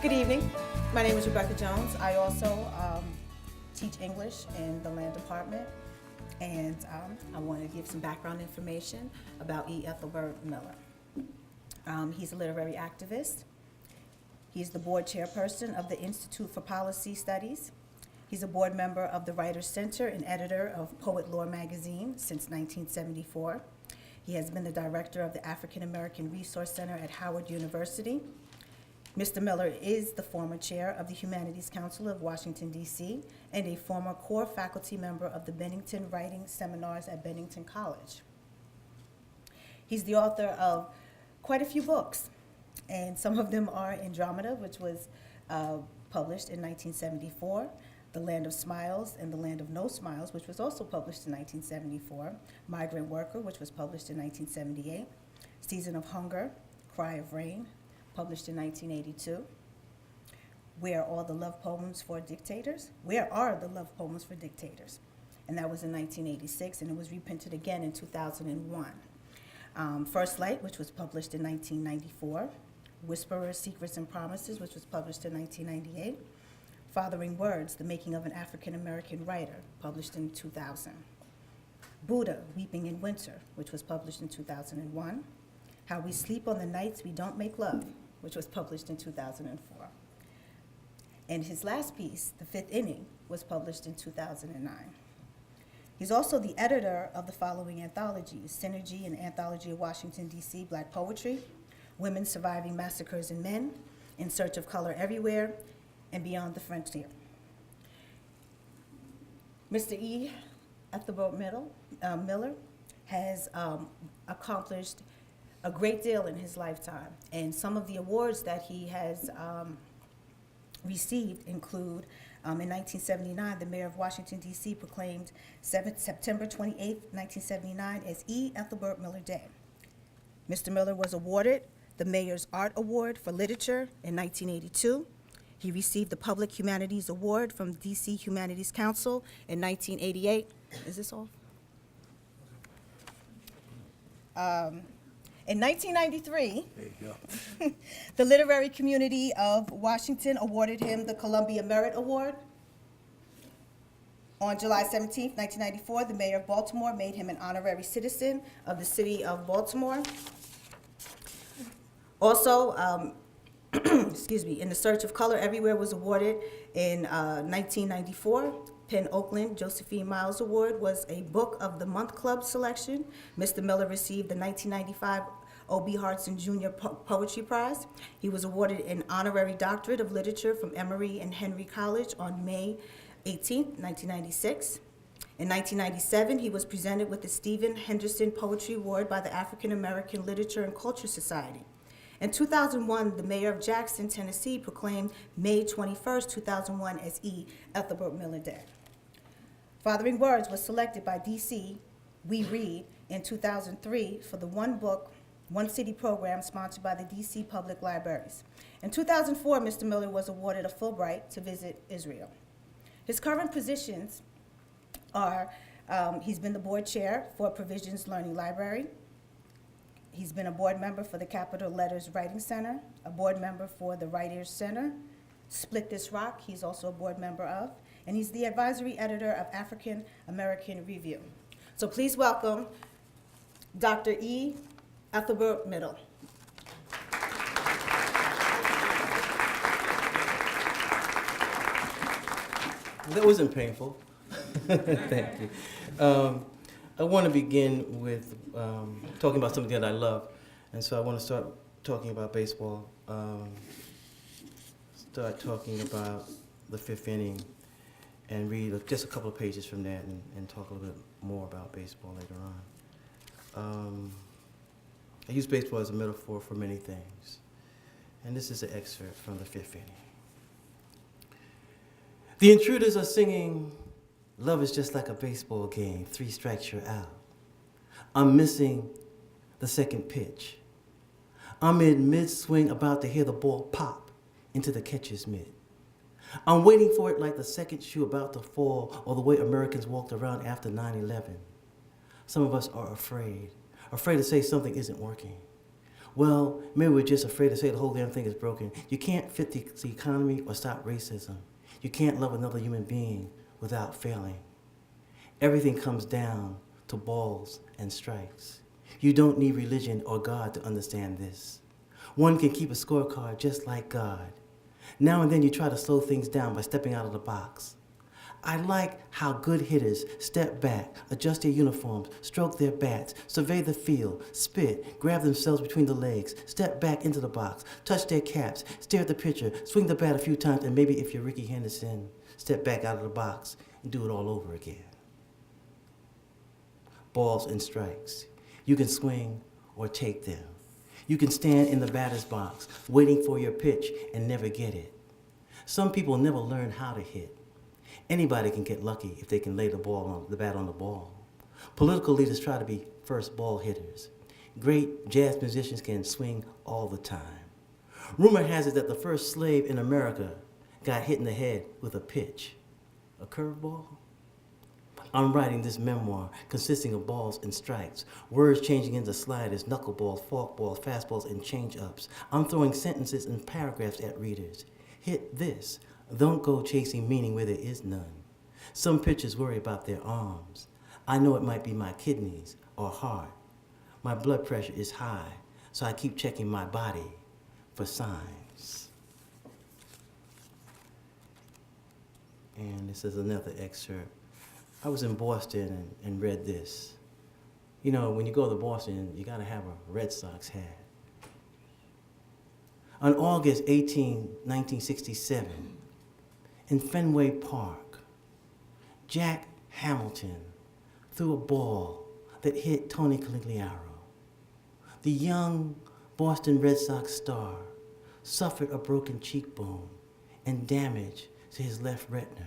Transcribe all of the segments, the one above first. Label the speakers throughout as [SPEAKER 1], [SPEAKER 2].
[SPEAKER 1] Good evening. My name is Rebecca Jones. I also teach English in the Land Department, and I want to give some background information about Ethelbert Miller. He's a literary activist. He's the board chairperson of the Institute for Policy Studies. He's a board member of the Writers Center and editor of Poet Lore magazine since 1974. He has been the director of the African American Resource Center at Howard University. Mr. Miller is the former chair of the Humanities Council of Washington, D.C., and a former core faculty member of the Bennington Writing Seminars at Bennington College. He's the author of quite a few books, and some of them are Andromeda, which was published in 1974, The Land of Smiles and The Land of No Smiles, which was also published in 1974, Migrant Worker, which was published in 1978, Season of Hunger, Cry of Rain, published in 1982. Where Are the Love Poems for Dictators? Where Are the Love Poems for Dictators? And that was in 1986, and it was reprinted again in 2001. First Light, which was published in 1994. Whisperers, Secrets, and Promises, which was published in 1998. Fathering Words, The Making of an African American Writer, published in 2000. Buddha, Weeping in Winter, which was published in 2001. How We Sleep on the Nights We Don't Make Love, which was published in 2004. And his last piece, The Fifth Inning, was published in 2009. He's also the editor of the following anthologies: Synergy, an anthology of Washington, D.C. Black poetry, Women Surviving Massacres and Men, In Search of Color Everywhere, and Beyond the Frontier. Mr. Ethelbert Miller has accomplished a great deal in his lifetime, and some of the awards that he has received include, in 1979, the mayor of Washington, D.C. proclaimed September 28, 1979 as Ethelbert Miller Day. Mr. Miller was awarded the Mayor's Art Award for Literature in 1982. He received the Public Humanities Award from D.C. Humanities Council in 1988. Is this all? In 1993,
[SPEAKER 2] There you go.
[SPEAKER 1] the literary community of Washington awarded him the Columbia Merit Award. On July 17, 1994, the mayor of Baltimore made him an honorary citizen of the city of Baltimore. Also, In the Search of Color Everywhere was awarded in 1994. Penn Oakland Josephine Miles Award was a Book of the Month Club selection. Mr. Miller received the 1995 O.B. Hartson Jr. Poetry Prize. He was awarded an honorary doctorate of literature from Emory and Henry College on May 18, 1996. In 1997, he was presented with the Stephen Henderson Poetry Award by the African American Literature and Culture Society. In 2001, the mayor of Jackson, Tennessee, proclaimed May 21, 2001 as Ethelbert Miller Day. Fathering Words was selected by DC We Read in 2003 for the One Book, One City program sponsored by the DC Public Libraries. In 2004, Mr. Miller was awarded a Fulbright to visit Israel. His current positions are, he's been the board chair for Provisions Learning Library. He's been a board member for the Capital Letters Writing Center, a board member for the Writers Center, Split This Rock, he's also a board member of, and he's the advisory editor of African American Review. So please welcome Dr. Ethelbert Miller.
[SPEAKER 2] That wasn't painful. Thank you. I want to begin with talking about something that I love, and so I want to start talking about baseball. Start talking about the fifth inning, and read just a couple of pages from that, and talk a little bit more about baseball later on. I use baseball as a metaphor for many things, and this is an excerpt from the fifth inning. The intruders are singing, "Love is just like a baseball game, 3 strikes you're out." I'm missing the second pitch. I'm in mid-swing about to hear the ball pop into the catcher's mitt. I'm waiting for it like the second shoe about to fall, or the way Americans walked around after 9/11. Some of us are afraid to say something isn't working. Well, maybe we're just afraid to say the whole damn thing is broken. You can't fit the economy or stop racism. You can't love another human being without failing. Everything comes down to balls and strikes. You don't need religion or God to understand this. One can keep a scorecard just like God. Now and then you try to slow things down by stepping out of the box. I like how good hitters step back, adjust their uniforms, stroke their bats, survey the field, spit, grab themselves between the legs, step back into the box, touch their caps, stare at the pitcher, swing the bat a few times, and maybe if you're Ricky Henderson, step back out of the box and do it all over again. Balls and strikes. You can swing or take them. You can stand in the batter's box, waiting for your pitch and never get it. Some people never learn how to hit. Anybody can get lucky if they can lay the bat on the ball. Political leaders try to be first ball hitters. Great jazz musicians can swing all the time. Rumor has it that the first slave in America got hit in the head with a pitch. A curveball? I'm writing this memoir consisting of balls and strikes, words changing into sliders, knuckleballs, forkballs, fastballs, and change-ups. I'm throwing sentences and paragraphs at readers. Hit this. Don't go chasing meaning where there is none. Some pitchers worry about their arms. I know it might be my kidneys or heart. My blood pressure is high, so I keep checking my body for signs. And this is another excerpt. I was in Boston and read this. You know, when you go to Boston, you gotta have a Red Sox hat. On August 18, 1967, in Fenway Park, Jack Hamilton threw a ball that hit Tony Conigliaro. The young Boston Red Sox star suffered a broken cheekbone and damage to his left retina.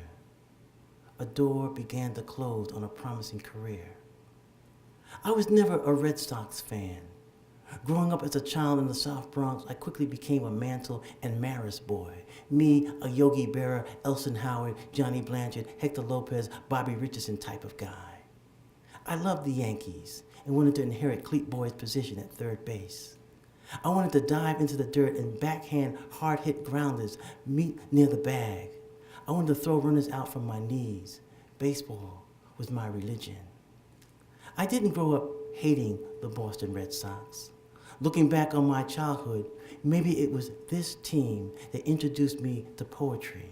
[SPEAKER 2] A door began to close on a promising career. I was never a Red Sox fan. Growing up as a child in the South Bronx, I quickly became a Mantle and Maris boy. Me, a Yogi Berra, Elson Howard, Johnny Blanchard, Hector Lopez, Bobby Richardson type of guy. I loved the Yankees and wanted to inherit Cleat Boyd's position at third base. I wanted to dive into the dirt and backhand hard-hit grounders meet near the bag. I wanted to throw runners out from my knees. Baseball was my religion. I didn't grow up hating the Boston Red Sox. Looking back on my childhood, maybe it was this team that introduced me to poetry.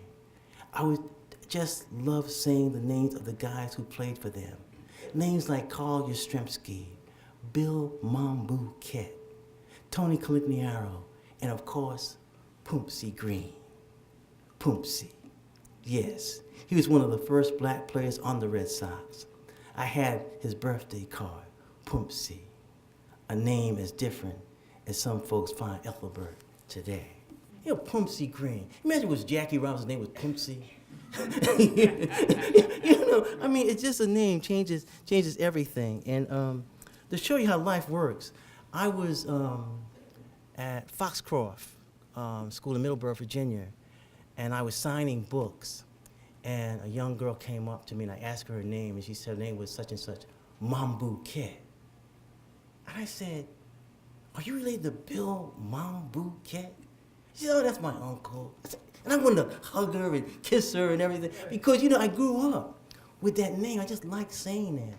[SPEAKER 2] I would just love saying the names of the guys who played for them. Names like Carl Yastrzemski, Bill Mambu Kett, Tony Conigliaro, and of course, Pumpsie Green. Pumpsie. Yes, he was one of the first black players on the Red Sox. I had his birthday card, Pumpsie, a name as different as some folks find Ethelbert today. You know, Pumpsie Green. Imagine it was Jackie Robinson's name was Pumpsie. You know, I mean, it's just a name changes everything. And to show you how life works, I was at Foxcroft School in Middleburg, Virginia, and I was signing books. And a young girl came up to me, and I asked her name, and she said her name was such and such, Mambu Kett. And I said, "Are you related to Bill Mambu Kett?" She said, "Oh, that's my uncle." And I wanted to hug her and kiss her and everything, because, you know, I grew up with that name. I just liked saying that.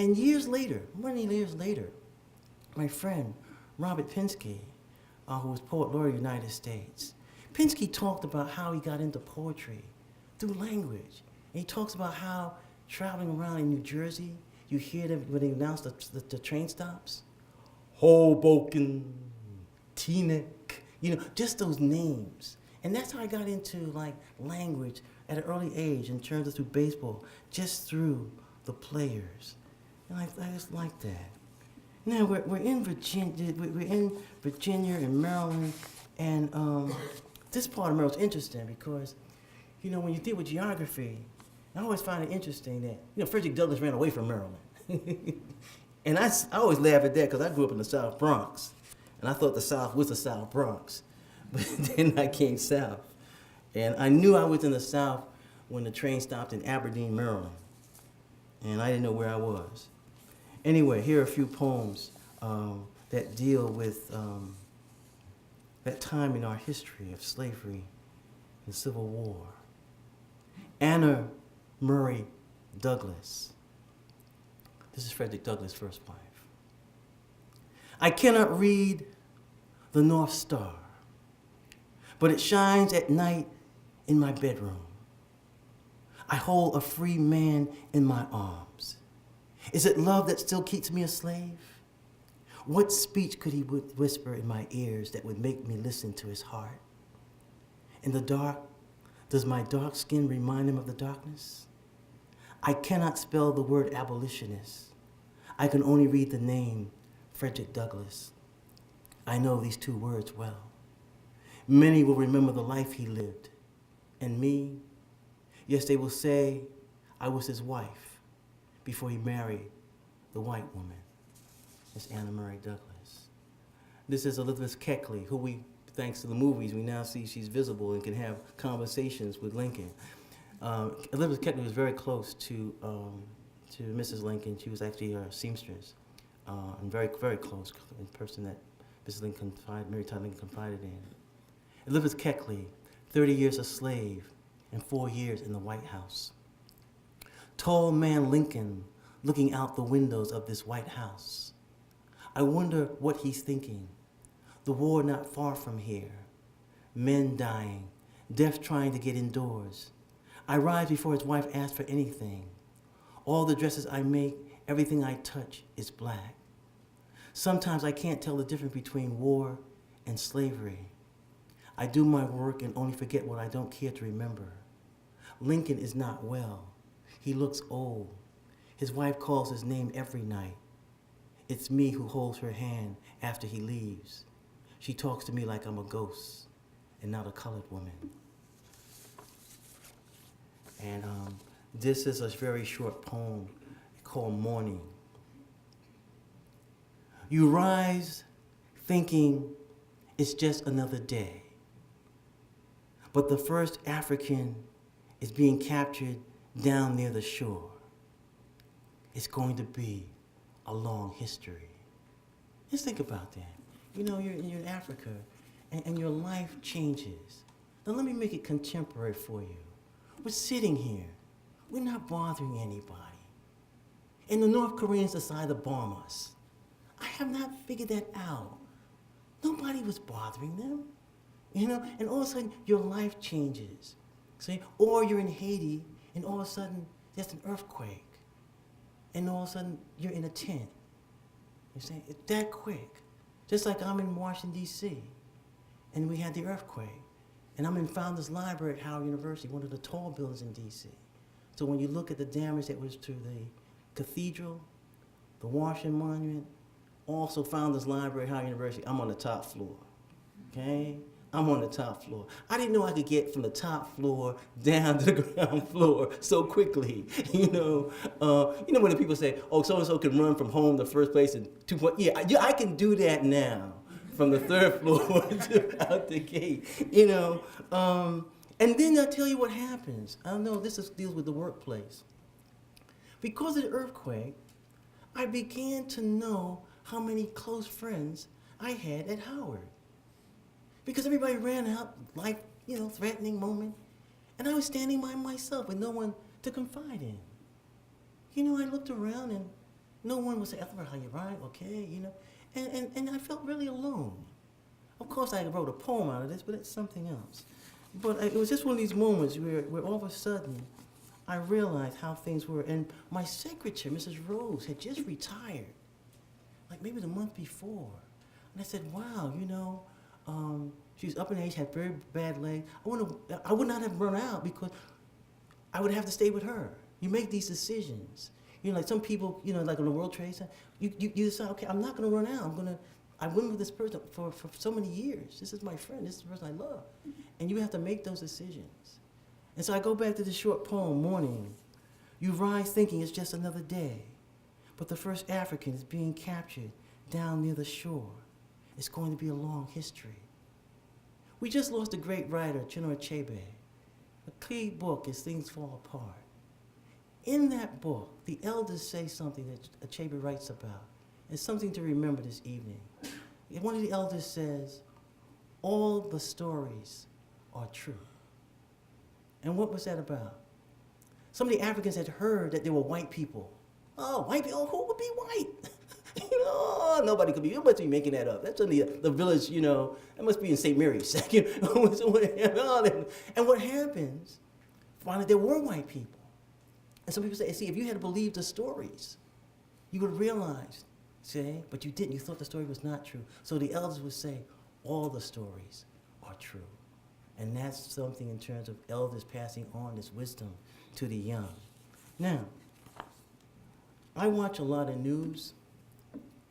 [SPEAKER 2] And years later, many years later, my friend, Robert Pinsky, who was Poet Laureate of the United States, Pinsky talked about how he got into poetry through language. And he talks about how traveling around in New Jersey, you hear them when they announce the train stops. Hoboken, Teaneck, you know, just those names. And that's how I got into like language at an early age in terms of through baseball, just through the players. And I just like that. Now we're in Virginia and Maryland, and this part of Maryland's interesting because, you know, when you deal with geography, I always find it interesting that, you know, Frederick Douglass ran away from Maryland. And I always laugh at that because I grew up in the South Bronx, and I thought the South was the South Bronx. But then I came south, and I knew I was in the South when the train stopped in Aberdeen, Maryland, and I didn't know where I was. Anyway, here are a few poems that deal with that time in our history of slavery and civil war. Anna Murray Douglas. This is Frederick Douglass' first wife. I cannot read the North Star, but it shines at night in my bedroom. I hold a free man in my arms. Is it love that still keeps me a slave? What speech could he whisper in my ears that would make me listen to his heart? In the dark, does my dark skin remind him of the darkness? I cannot spell the word abolitionist. I can only read the name Frederick Douglass. I know these two words well. Many will remember the life he lived. And me, yes, they will say I was his wife before he married the white woman. It's Anna Murray Douglas. This is Olivia Ecklie, who we, thanks to the movies, we now see she's visible and can have conversations with Lincoln. Olivia Ecklie was very close to Mrs. Lincoln. She was actually her seamstress, and very, very close in person that Mrs. Lincoln Mary Todd Lincoln confided in. Olivia Ecklie, 30 years a slave and 4 years in the White House. Tall man Lincoln looking out the windows of this White House. I wonder what he's thinking. The war not far from here. Men dying, death trying to get indoors. I rise before his wife asks for anything. All the dresses I make, everything I touch is black. Sometimes I can't tell the difference between war and slavery. I do my work and only forget what I don't care to remember. Lincoln is not well. He looks old. His wife calls his name every night. It's me who holds her hand after he leaves. She talks to me like I'm a ghost and not a colored woman. And this is a very short poem called Morning. You rise thinking it's just another day. But the first African is being captured down near the shore. It's going to be a long history. Just think about that. You know, you're in Africa and your life changes. Now let me make it contemporary for you. We're sitting here. We're not bothering anybody. And the North Koreans decide to bomb us. I have not figured that out. Nobody was bothering them. You know, and all of a sudden your life changes. See? Or you're in Haiti and all of a sudden there's an earthquake. And all of a sudden you're in a tent. You see, it's that quick. Just like I'm in Washington, D.C. and we had the earthquake. And I'm in Founders Library at Howard University, one of the tall buildings in D.C. So when you look at the damage that was to the cathedral, the Washington Monument, also Founders Library at Howard University, I'm on the top floor, okay? I'm on the top floor. I didn't know I could get from the top floor down to the ground floor so quickly. You know when the people say, "Oh, so and so can run from home to first place in 2 points." Yeah, I can do that now, from the third floor to out the gate. You know, and then I'll tell you what happens. I know this deals with the workplace. Because of the earthquake, I began to know how many close friends I had at Howard. Because everybody ran out, life, threatening moment. And I was standing by myself with no one to confide in. I looked around and no one would say, "Ethelbert, how you right? Okay," And I felt really alone. Of course, I wrote a poem out of this, but it's something else. But it was just one of these moments where all of a sudden, I realized how things were. And my secretary, Mrs. Rose, had just retired, like maybe the month before. And I said, "Wow, she was up in age, had very bad legs. I would not have run out because I would have to stay with her." You make these decisions. Like some people, like on the World Trade Center, you decide, okay, I'm not going to run out. I've been with this person for so many years. This is my friend. This is the person I love. And you have to make those decisions. And so I go back to the short poem, Morning. You rise thinking it's just another day. But the first African is being captured down near the shore. It's going to be a long history. We just lost a great writer, Chinua Achebe. A key book is Things Fall Apart. In that book, the elders say something that Achebe writes about. It's something to remember this evening. One of the elders says, all the stories are true. And what was that about? Some of the Africans had heard that there were white people. Oh, white people, who would be white? Nobody could be, you must be making that up. That's only the village, that must be in St. Mary's. And what happens, finally there were white people. And some people say, see, if you had believed the stories, you would realize, say, but you didn't, you thought the story was not true. So the elders would say, all the stories are true. And that's something in terms of elders passing on this wisdom to the young. Now, I watch a lot of news,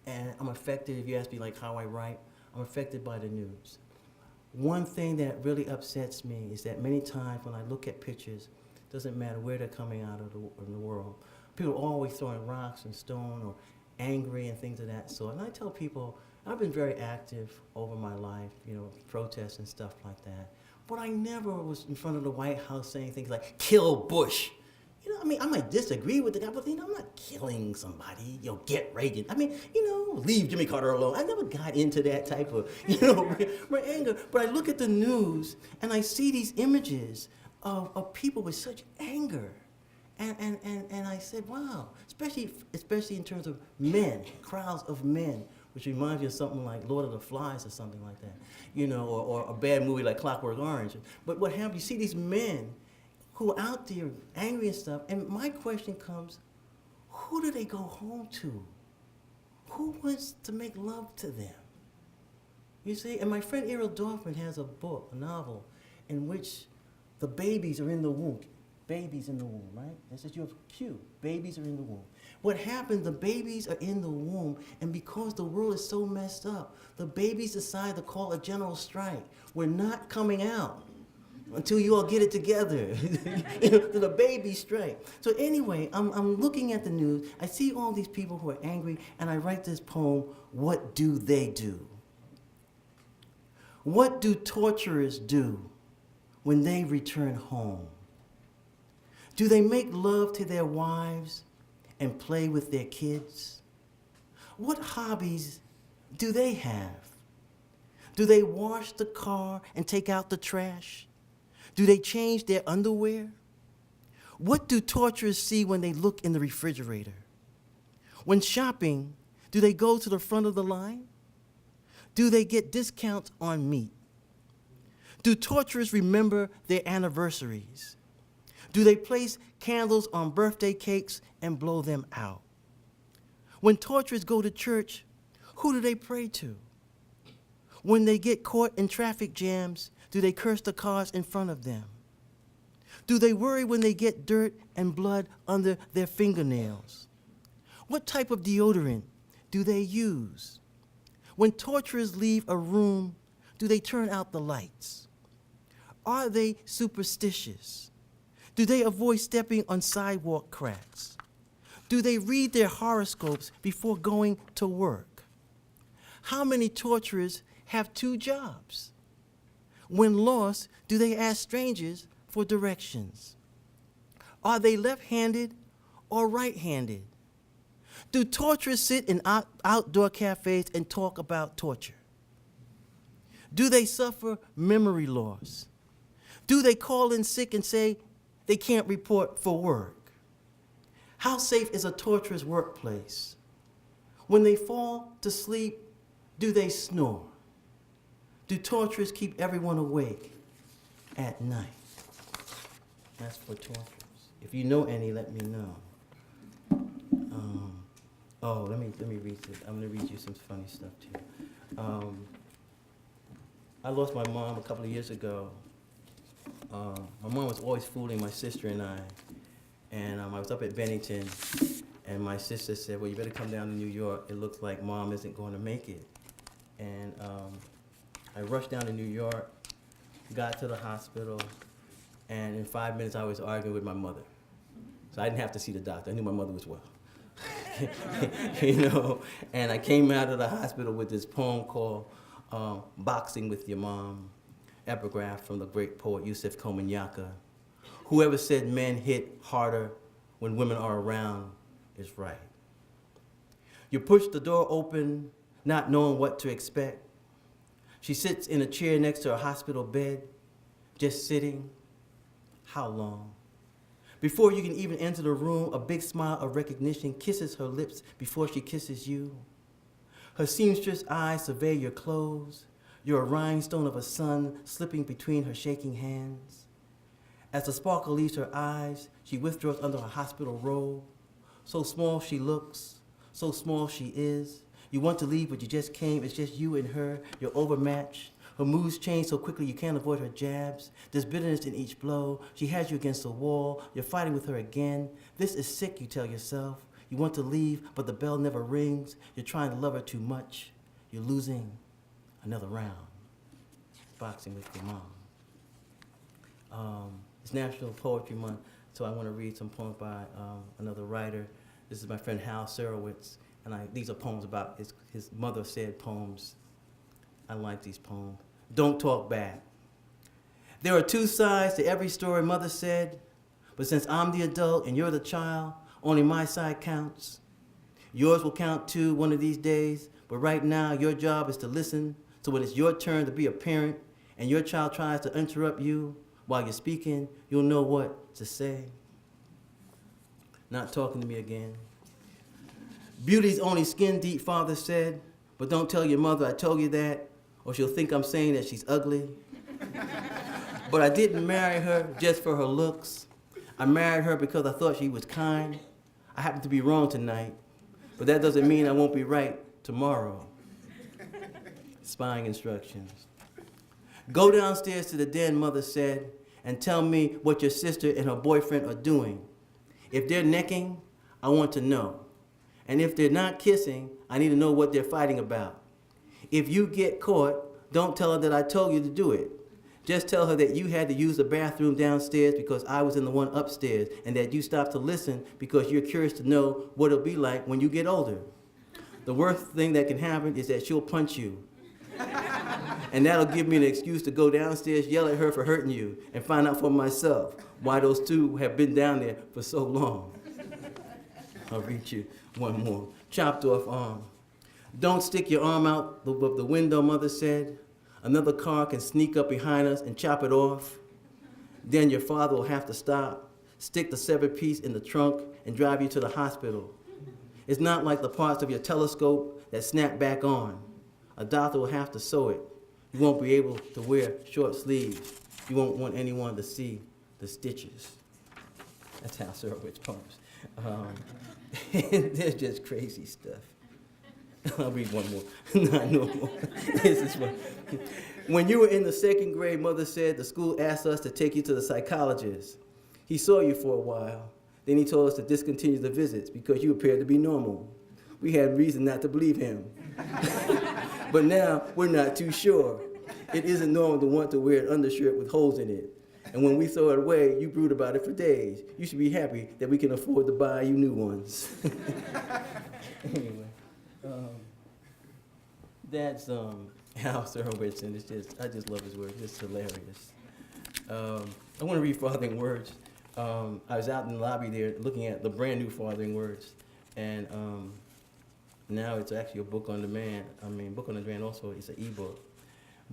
[SPEAKER 2] and I'm affected, if you ask me like how I write, I'm affected by the news. One thing that really upsets me is that many times when I look at pictures, doesn't matter where they're coming out of the world, people are always throwing rocks and stone or angry and things of that sort. And I tell people, I've been very active over my life, protests and stuff like that. But I never was in front of the White House saying things like, kill Bush. I might disagree with the guy, but I'm not killing somebody, get Reagan. Leave Jimmy Carter alone. I never got into that type of, anger. But I look at the news and I see these images of people with such anger. And I said, wow, especially in terms of men, crowds of men, which reminds me of something like Lord of the Flies or something like that, or a bad movie like Clockwork Orange. But what happens, you see these men who are out there angry and stuff, and my question comes, who do they go home to? Who wants to make love to them? You see, and my friend Errol Dorfman has a book, a novel, in which the babies are in the womb. Babies in the womb, right? That's just your cue. Babies are in the womb. What happens, the babies are in the womb, and because the world is so messed up, the babies decide to call a general strike. We're not coming out until you all get it together. The baby strike. So anyway, I'm looking at the news. I see all these people who are angry, and I write this poem, What Do They Do? What do torturers do when they return home? Do they make love to their wives and play with their kids? What hobbies do they have? Do they wash the car and take out the trash? Do they change their underwear? What do torturers see when they look in the refrigerator? When shopping, do they go to the front of the line? Do they get discounts on meat? Do torturers remember their anniversaries? Do they place candles on birthday cakes and blow them out? When torturers go to church, who do they pray to? When they get caught in traffic jams, do they curse the cars in front of them? Do they worry when they get dirt and blood under their fingernails? What type of deodorant do they use? When torturers leave a room, do they turn out the lights? Are they superstitious? Do they avoid stepping on sidewalk cracks? Do they read their horoscopes before going to work? How many torturers have 2 jobs? When lost, do they ask strangers for directions? Are they left-handed or right-handed? Do torturers sit in outdoor cafes and talk about torture? Do they suffer memory loss? Do they call in sick and say they can't report for work? How safe is a torturer's workplace? When they fall to sleep, do they snore? Do torturers keep everyone awake at night? That's for torturers. If you know any, let me know. Let me read this. I'm going to read you some funny stuff too. I lost my mom a couple of years ago. My mom was always fooling my sister and I. And I was up at Bennington, and my sister said, well, you better come down to New York. It looks like Mom isn't going to make it. And I rushed down to New York, got to the hospital, and in 5 minutes I was arguing with my mother. So I didn't have to see the doctor. I knew my mother was well. And I came out of the hospital with this poem called Boxing with Your Mom, epigraph from the great poet Yusef Komunyakaa. Whoever said men hit harder when women are around is right. You push the door open, not knowing what to expect. She sits in a chair next to her hospital bed, just sitting. How long? Before you can even enter the room, a big smile of recognition kisses her lips before she kisses you. Her seamstress eyes survey your clothes. You're a rhinestone of a sun slipping between her shaking hands. As the sparkle leaves her eyes, she withdraws under her hospital robe. So small she looks, so small she is. You want to leave, but you just came. It's just you and her. You're overmatched. Her moods change so quickly you can't avoid her jabs. There's bitterness in each blow. She has you against the wall. You're fighting with her again. This is sick, you tell yourself. You want to leave, but the bell never rings. You're trying to love her too much. You're losing another round. Boxing with your mom. It's National Poetry Month, so I want to read some poems by another writer. This is my friend Hal Serowitz, and these are poems about his mother said poems. I like these poems. Don't talk back. There are two sides to every story mother said, but since I'm the adult and you're the child, only my side counts. Yours will count too one of these days, but right now your job is to listen, so when it's your turn to be a parent and your child tries to interrupt you while you're speaking, you'll know what to say. Not talking to me again. Beauty's only skin deep, father said, but don't tell your mother I told you that, or she'll think I'm saying that she's ugly. But I didn't marry her just for her looks. I married her because I thought she was kind. I happen to be wrong tonight, but that doesn't mean I won't be right tomorrow. Spying instructions. Go downstairs to the den, mother said, and tell me what your sister and her boyfriend are doing. If they're necking, I want to know. And if they're not kissing, I need to know what they're fighting about. If you get caught, don't tell her that I told you to do it. Just tell her that you had to use the bathroom downstairs because I was in the one upstairs, and that you stopped to listen because you're curious to know what it'll be like when you get older. The worst thing that can happen is that she'll punch you. And that'll give me an excuse to go downstairs, yell at her for hurting you, and find out for myself why those two have been down there for so long. I'll read you one more. Chopped off arm. Don't stick your arm out of the window, mother said. Another car can sneak up behind us and chop it off. Then your father will have to stop, stick the severed piece in the trunk, and drive you to the hospital. It's not like the parts of your telescope that snap back on. A doctor will have to sew it. You won't be able to wear short sleeves. You won't want anyone to see the stitches. That's Hal Serowitz poems. There's just crazy stuff. I'll read one more. No more. This is one. When you were in the second grade, mother said the school asked us to take you to the psychologist. He saw you for a while. Then he told us to discontinue the visits because you appeared to be normal. We had reason not to believe him. But now we're not too sure. It isn't normal to want to wear an undershirt with holes in it. And when we throw it away, you brood about it for days. You should be happy that we can afford to buy you new ones. Anyway, that's Hal Serowitz, and I just love his work. It's hilarious. I want to read Farthing Words. I was out in the lobby there looking at the brand new Farthing Words, and now it's actually a book on demand. Book on demand also is an ebook.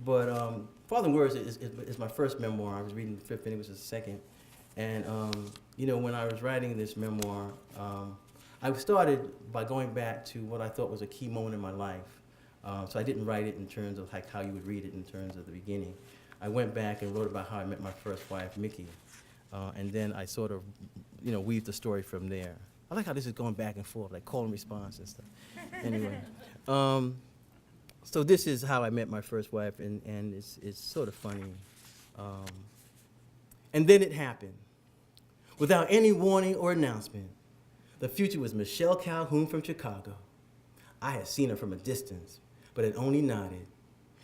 [SPEAKER 2] But Farthing Words is my first memoir. I was reading the fifth, and it was the second. And when I was writing this memoir, I started by going back to what I thought was a key moment in my life. So I didn't write it in terms of like how you would read it in terms of the beginning. I went back and wrote about how I met my first wife, Mickey. And then I sort of, weaved the story from there. I like how this is going back and forth, like call and response and stuff. Anyway, so this is how I met my first wife, and it's sort of funny. And then it happened. Without any warning or announcement, the future was Michelle Calhoun from Chicago. I had seen her from a distance, but had only nodded.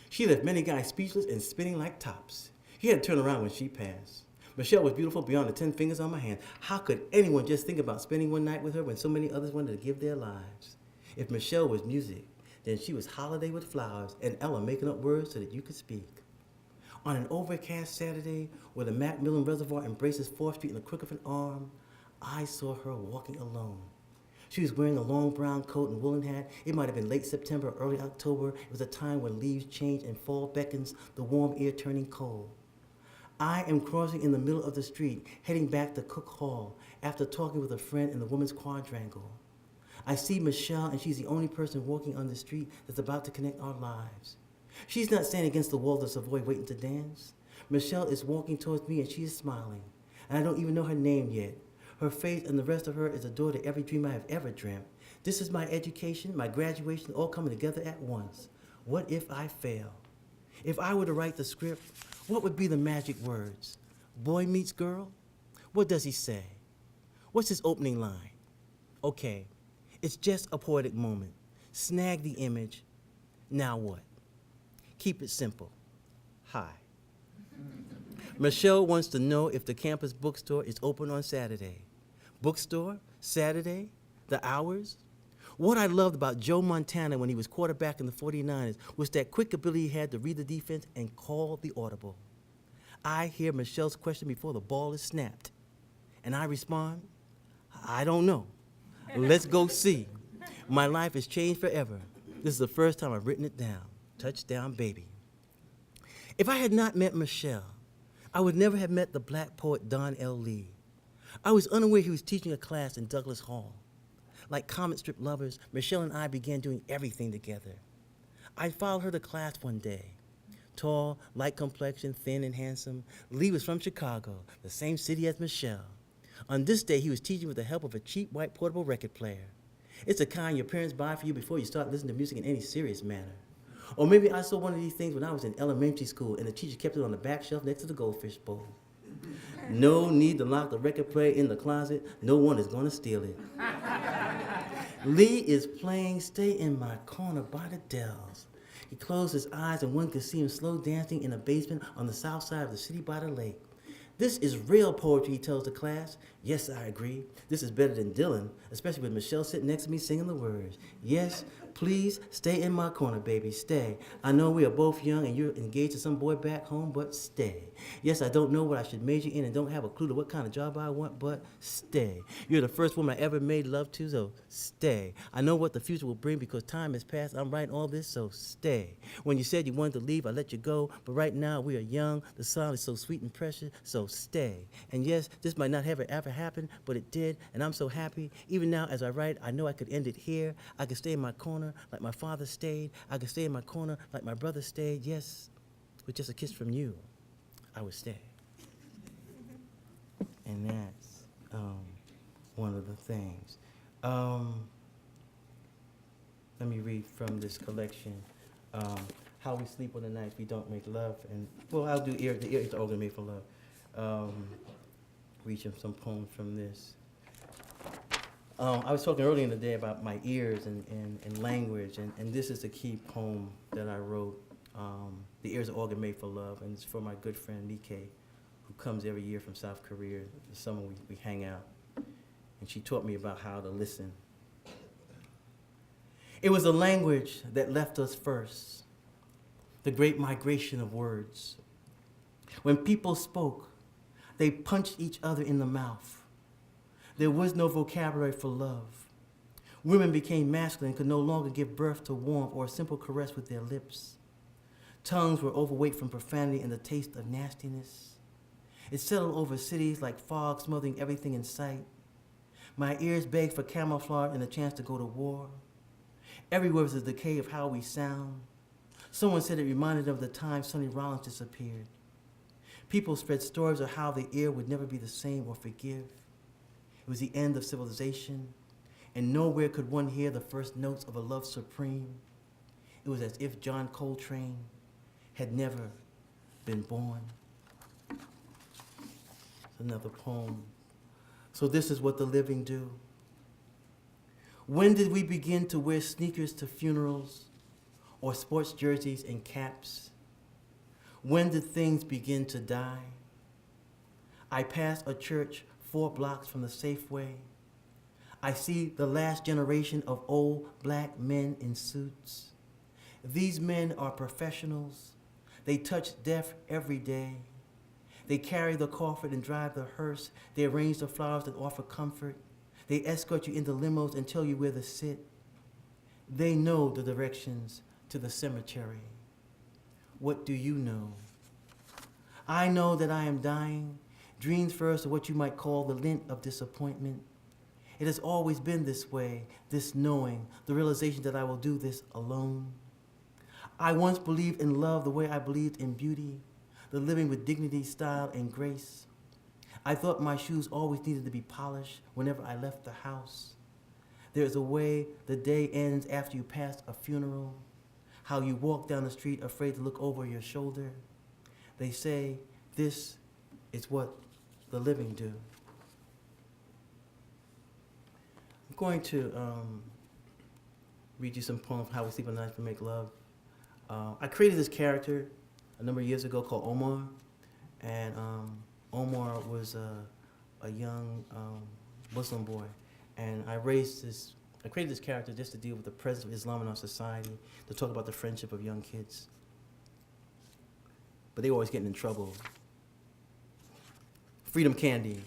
[SPEAKER 2] She left many guys speechless and spinning like tops. He had to turn around when she passed. Michelle was beautiful beyond the 10 fingers on my hand. How could anyone just think about spending one night with her when so many others wanted to give their lives? If Michelle was music, then she was Holiday with Flowers and Ella making up words so that you could speak. On an overcast Saturday, where the Macmillan Reservoir embraces 4th Street in the crook of an arm, I saw her walking alone. She was wearing a long brown coat and woolen hat. It might have been late September or early October. It was a time when leaves change and fall beckons, the warm air turning cold. I am crossing in the middle of the street, heading back to Cook Hall after talking with a friend in the women's quadrangle. I see Michelle, and she's the only person walking on the street that's about to connect our lives. She's not standing against the wall of the Savoy waiting to dance. Michelle is walking towards me, and she is smiling. And I don't even know her name yet. Her face and the rest of her is a door to every dream I have ever dreamt. This is my education, my graduation, all coming together at once. What if I fail? If I were to write the script, what would be the magic words? Boy meets girl? What does he say? What's his opening line? Okay, it's just a poetic moment. Snag the image. Now what? Keep it simple. Hi. Michelle wants to know if the campus bookstore is open on Saturday. Bookstore? Saturday? The hours? What I loved about Joe Montana when he was quarterback in the 49ers was that quick ability he had to read the defense and call the audible. I hear Michelle's question before the ball is snapped. And I respond, I don't know. Let's go see. My life has changed forever. This is the first time I've written it down. Touchdown, baby. If I had not met Michelle, I would never have met the black poet Don L. Lee. I was unaware he was teaching a class in Douglas Hall. Like comic strip lovers, Michelle and I began doing everything together. I followed her to class one day. Tall, light complexion, thin and handsome, Lee was from Chicago, the same city as Michelle. On this day, he was teaching with the help of a cheap white portable record player. It's the kind your parents buy for you before you start listening to music in any serious manner. Or maybe I saw one of these things when I was in elementary school and the teacher kept it on the back shelf next to the goldfish bowl. No need to lock the record player in the closet. No one is going to steal it. Lee is playing Stay in My Corner by the Dells. He closed his eyes and one could see him slow dancing in a basement on the south side of the city by the lake. This is real poetry, he tells the class. Yes, I agree. This is better than Dylan, especially with Michelle sitting next to me singing the words. Yes, please stay in my corner, baby, stay. I know we are both young and you're engaged to some boy back home, but stay. Yes, I don't know what I should major in and don't have a clue to what kind of job I want, but stay. You're the first woman I ever made love to, so stay. I know what the future will bring because time has passed. I'm writing all this, so stay. When you said you wanted to leave, I let you go, but right now we are young. The sound is so sweet and precious, so stay. And yes, this might not have ever happened, but it did, and I'm so happy. Even now, as I write, I know I could end it here. I could stay in my corner like my father stayed. I could stay in my corner like my brother stayed. Yes, with just a kiss from you, I would stay. And that's one of the things. Let me read from this collection. How We Sleep on the Nights We Don't Make Love. And, well, I'll do the ear is the organ made for love. Read some poems from this. I was talking earlier in the day about my ears and language, and this is the key poem that I wrote. The Ears are Organ Made for Love, and it's for my good friend Nikkei, who comes every year from South Korea. The summer we hang out, and she taught me about how to listen. It was a language that left us first, the great migration of words. When people spoke, they punched each other in the mouth. There was no vocabulary for love. Women became masculine and could no longer give birth to warmth or a simple caress with their lips. Tongues were overweight from profanity and the taste of nastiness. It settled over cities like fog, smothering everything in sight. My ears begged for camouflage and a chance to go to war. Everywhere was the decay of how we sound. Someone said it reminded them of the time Sonny Rollins disappeared. People spread stories of how the ear would never be the same or forgive. It was the end of civilization, and nowhere could one hear the first notes of a love supreme. It was as if John Coltrane had never been born. Another poem. So this is what the living do. When did we begin to wear sneakers to funerals or sports jerseys and caps? When did things begin to die? I pass a church 4 blocks from the Safeway. I see the last generation of old black men in suits. These men are professionals. They touch death every day. They carry the coffin and drive the hearse. They arrange the flowers that offer comfort. They escort you into limos and tell you where to sit. They know the directions to the cemetery. What do you know? I know that I am dying, dreams first of what you might call the lint of disappointment. It has always been this way, this knowing, the realization that I will do this alone. I once believed in love the way I believed in beauty, the living with dignity, style, and grace. I thought my shoes always needed to be polished whenever I left the house. There is a way the day ends after you pass a funeral, how you walk down the street afraid to look over your shoulder. They say this is what the living do. I'm going to read you some poems from How We Sleep at Night to Make Love. I created this character a number of years ago called Omar, and Omar was a young Muslim boy, and I created this character just to deal with the presence of Islam in our society, to talk about the friendship of young kids. But they were always getting in trouble. Freedom Candy.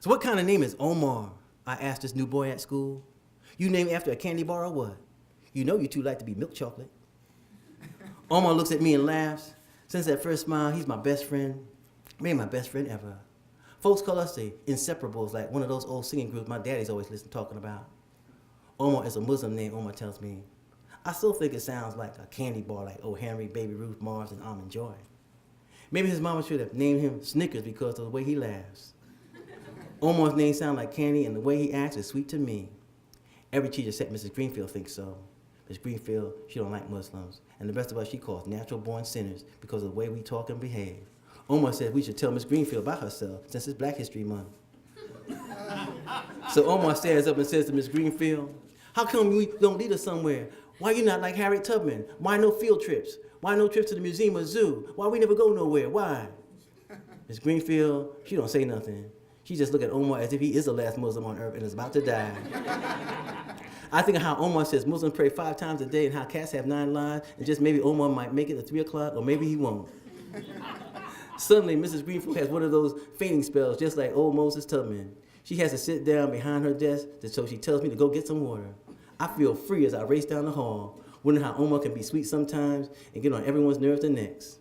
[SPEAKER 2] So what kind of name is Omar? I asked this new boy at school. You named after a candy bar or what? You know you two like to be milk chocolate. Omar looks at me and laughs. Since that first smile, he's my best friend. Maybe my best friend ever. Folks call us the Inseparables, like one of those old singing groups my daddy's always talking about. Omar is a Muslim name, Omar tells me. I still think it sounds like a candy bar like O. Henry, Baby Ruth, Mars, and Almond Joy. Maybe his mama should have named him Snickers because of the way he laughs. Omar's name sounds like candy, and the way he acts is sweet to me. Every teacher except Mrs. Greenfield thinks so. Miss Greenfield, she don't like Muslims. And the rest of us she calls natural-born sinners because of the way we talk and behave. Omar said we should tell Miss Greenfield about herself since it's Black History Month. So Omar stands up and says to Miss Greenfield, how come you don't lead us somewhere? Why you not like Harriet Tubman? Why no field trips? Why no trips to the museum or zoo? Why we never go nowhere? Why? Miss Greenfield, she don't say nothing. She just look at Omar as if he is the last Muslim on earth and is about to die. I think of how Omar says Muslims pray 5 times a day and how cats have 9 lives, and just maybe Omar might make it at 3 o'clock, or maybe he won't. Suddenly, Mrs. Greenfield has one of those fainting spells, just like old Moses Tubman. She has to sit down behind her desk, so she tells me to go get some water. I feel free as I race down the hall, wondering how Omar can be sweet sometimes and get on everyone's nerves the next.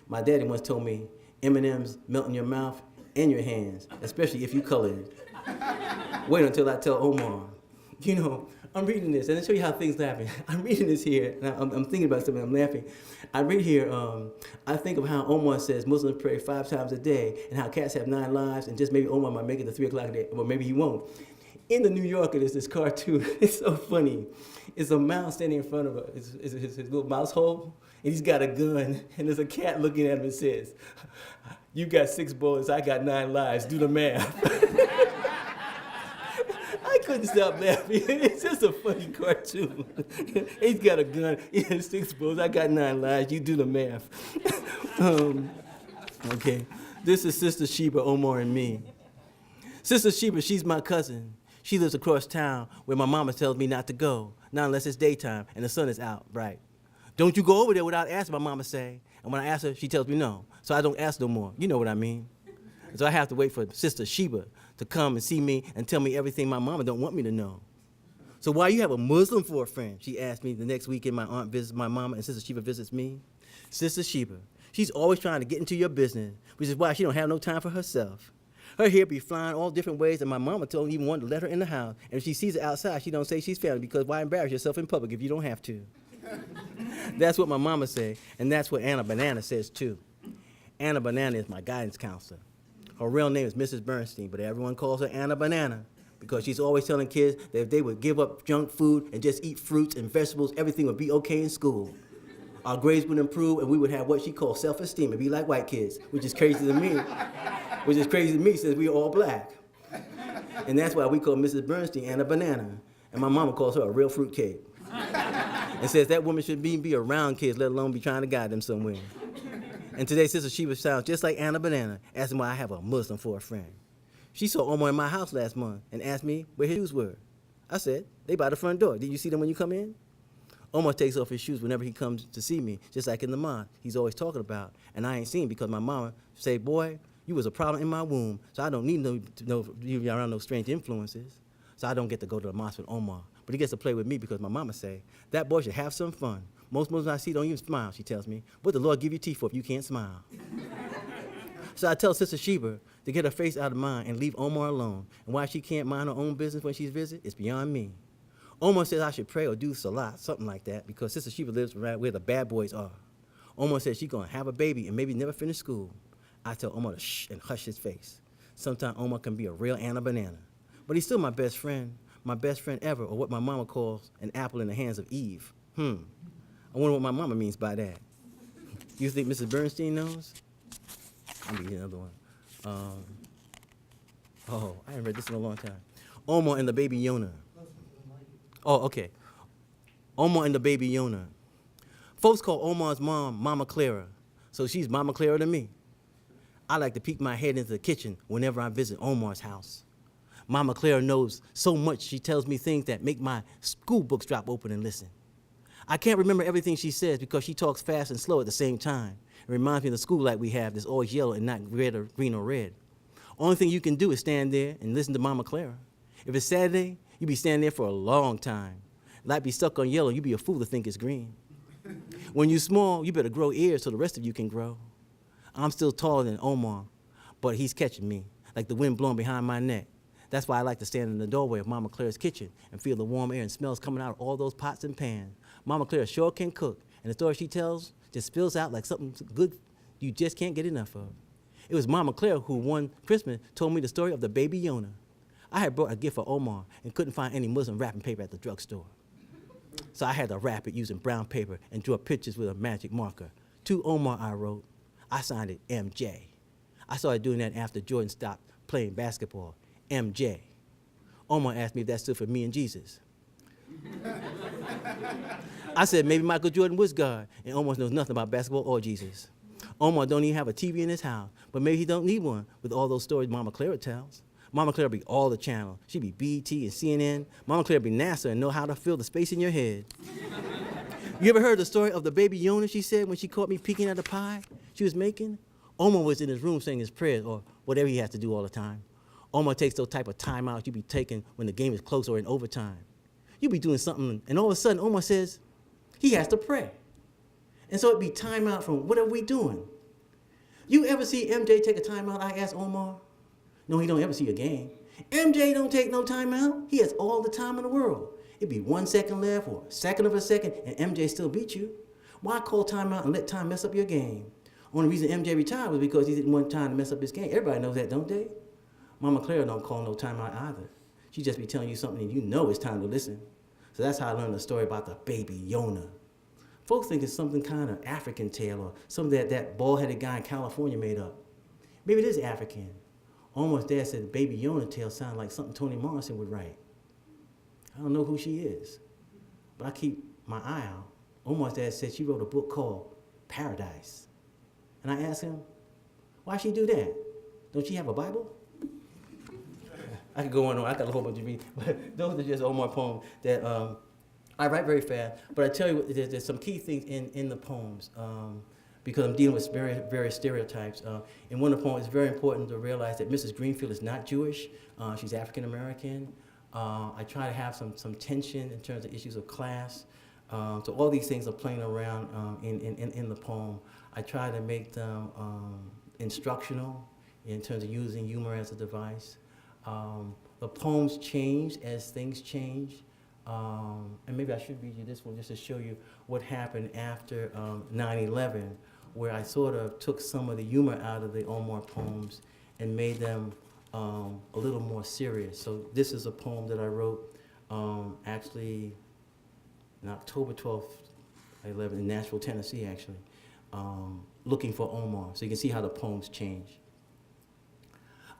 [SPEAKER 2] My daddy once told me, M&Ms melt in your mouth and your hands, especially if you colored. Wait until I tell Omar. You know, I'm reading this, and I'll show you how things happen. I'm reading this here, and I'm thinking about something, I'm laughing. I read here, I think of how Omar says Muslims pray 5 times a day, and how cats have 9 lives, and just maybe Omar might make it to 3 o'clock a day, or maybe he won't. In the New Yorker, there's this cartoon, it's so funny. It's a mouse standing in front of his little mouse hole, and he's got a gun, and there's a cat looking at him and says, you got 6 bullets, I got 9 lives, do the math. I couldn't stop laughing. It's just a funny cartoon. He's got a gun. He has 6 bullets. I got 9 lives. You do the math. Okay. This is Sister Sheba, Omar, and me. Sister Sheba, she's my cousin. She lives across town where my mama tells me not to go, not unless it's daytime and the sun is out, bright. Don't you go over there without asking, my mama say. And when I ask her, she tells me no. So I don't ask no more. You know what I mean. So I have to wait for Sister Sheba to come and see me and tell me everything my mama don't want me to know. So why you have a Muslim for a friend? She asked me the next weekend. My aunt visits my mama and Sister Sheba visits me. Sister Sheba, she's always trying to get into your business, which is why she don't have no time for herself. Her hair be flying all different ways, and my mama don't even want to let her in the house. And if she sees it outside, she don't say she's family, because why embarrass yourself in public if you don't have to? That's what my mama say, and that's what Anna Banana says too. Anna Banana is my guidance counselor. Her real name is Mrs. Bernstein, but everyone calls her Anna Banana because she's always telling kids that if they would give up junk food and just eat fruits and vegetables, everything would be okay in school. Our grades would improve, and we would have what she calls self-esteem and be like white kids, which is crazy to me. Which is crazy to me since we're all Black. And that's why we call Mrs. Bernstein Anna Banana, and my mama calls her a real fruit cake. And says that woman should be around kids, let alone be trying to guide them somewhere. And today, Sister Sheba sounds just like Anna Banana, asking why I have a Muslim for a friend. She saw Omar in my house last month and asked me where his shoes were. I said, they by the front door. Did you see them when you come in? Omar takes off his shoes whenever he comes to see me, just like in the mosque he's always talking about. And I ain't seen because my mama say, boy, you was a problem in my womb, so I don't need to know you around no strange influences. so I don't get to go to the mosque with Omar. But he gets to play with me because my mama say, that boy should have some fun. Most Muslims I see don't even smile, she tells me. What the Lord give you teeth for if you can't smile? So I tell Sister Sheba to get her face out of mine and leave Omar alone. And why she can't mind her own business when she's visit, it's beyond me. Omar says I should pray or do salat, something like that, because Sister Sheba lives right where the bad boys are. Omar says she's gonna have a baby and maybe never finish school. I tell Omar to shh and hush his face. Sometimes Omar can be a real Anna banana. But he's still my best friend ever, or what my mama calls an apple in the hands of Eve. I wonder what my mama means by that. You think Mrs. Bernstein knows? I'll be another one. I haven't read this in a long time. Omar and the baby Yona. Oh, okay. Omar and the baby Yona. Folks call Omar's mom Mama Clara, so she's Mama Clara to me. I like to peek my head into the kitchen whenever I visit Omar's house. Mama Clara knows so much, she tells me things that make my school books drop open and listen. I can't remember everything she says because she talks fast and slow at the same time. It reminds me of the school light we have that's always yellow and not red or green or red. Only thing you can do is stand there and listen to Mama Clara. If it's Saturday, you be standing there for a long time. Light be stuck on yellow, you be a fool to think it's green. When you small, you better grow ears so the rest of you can grow. I'm still taller than Omar, but he's catching me, like the wind blowing behind my neck. That's why I like to stand in the doorway of Mama Clara's kitchen and feel the warm air and smells coming out of all those pots and pans. Mama Clara sure can cook, and the story she tells just spills out like something good you just can't get enough of. It was Mama Clara who one Christmas told me the story of the baby Yona. I had brought a gift for Omar and couldn't find any Muslim wrapping paper at the drugstore. So I had to wrap it using brown paper and draw pictures with a magic marker. To Omar I wrote. I signed it MJ. I started doing that after Jordan stopped playing basketball. MJ. Omar asked me if that stood for me and Jesus. I said maybe Michael Jordan was God, and Omar knows nothing about basketball or Jesus. Omar don't even have a TV in his house, but maybe he don't need one with all those stories Mama Clara tells. Mama Clara be all the channel. She be BET and CNN. Mama Clara be NASA and know how to fill the space in your head. You ever heard the story of the baby Yona, she said, when she caught me peeking at the pie she was making? Omar was in his room saying his prayers or whatever he has to do all the time. Omar takes those type of timeouts you be taking when the game is close or in overtime. You be doing something, and all of a sudden Omar says he has to pray. And so it be timeout from whatever we doing. You ever see MJ take a timeout, I asked Omar? No, he don't ever see a game. MJ don't take no timeout. He has all the time in the world. It be 1 second left or a second of a second, and MJ still beat you. Why call timeout and let time mess up your game? Only reason MJ retired was because he didn't want time to mess up his game. Everybody knows that, don't they? Mama Clara don't call no timeout either. She just be telling you something and you know it's time to listen. So that's how I learned the story about the baby Yona. Folks think it's something kind of African tale or something that bald-headed guy in California made up. Maybe it is African. Omar's dad said the baby Yona tale sounded like something Toni Morrison would write. I don't know who she is, but I keep my eye out. Omar's dad said she wrote a book called Paradise. And I asked him, why she do that? Don't she have a Bible? I could go on, I got a whole bunch to read, but those are just Omar poems that I write very fast, but I tell you, there's some key things in the poems because I'm dealing with various stereotypes. In one of the poems, it's very important to realize that Mrs. Greenfield is not Jewish. She's African American. I try to have some tension in terms of issues of class. So all these things are playing around in the poem. I try to make them instructional in terms of using humor as a device. The poems change as things change. And maybe I should read you this one just to show you what happened after 9/11, where I sort of took some of the humor out of the Omar poems and made them a little more serious. So this is a poem that I wrote actually on October 12th, 11, in Nashville, Tennessee, actually, looking for Omar. So you can see how the poems change.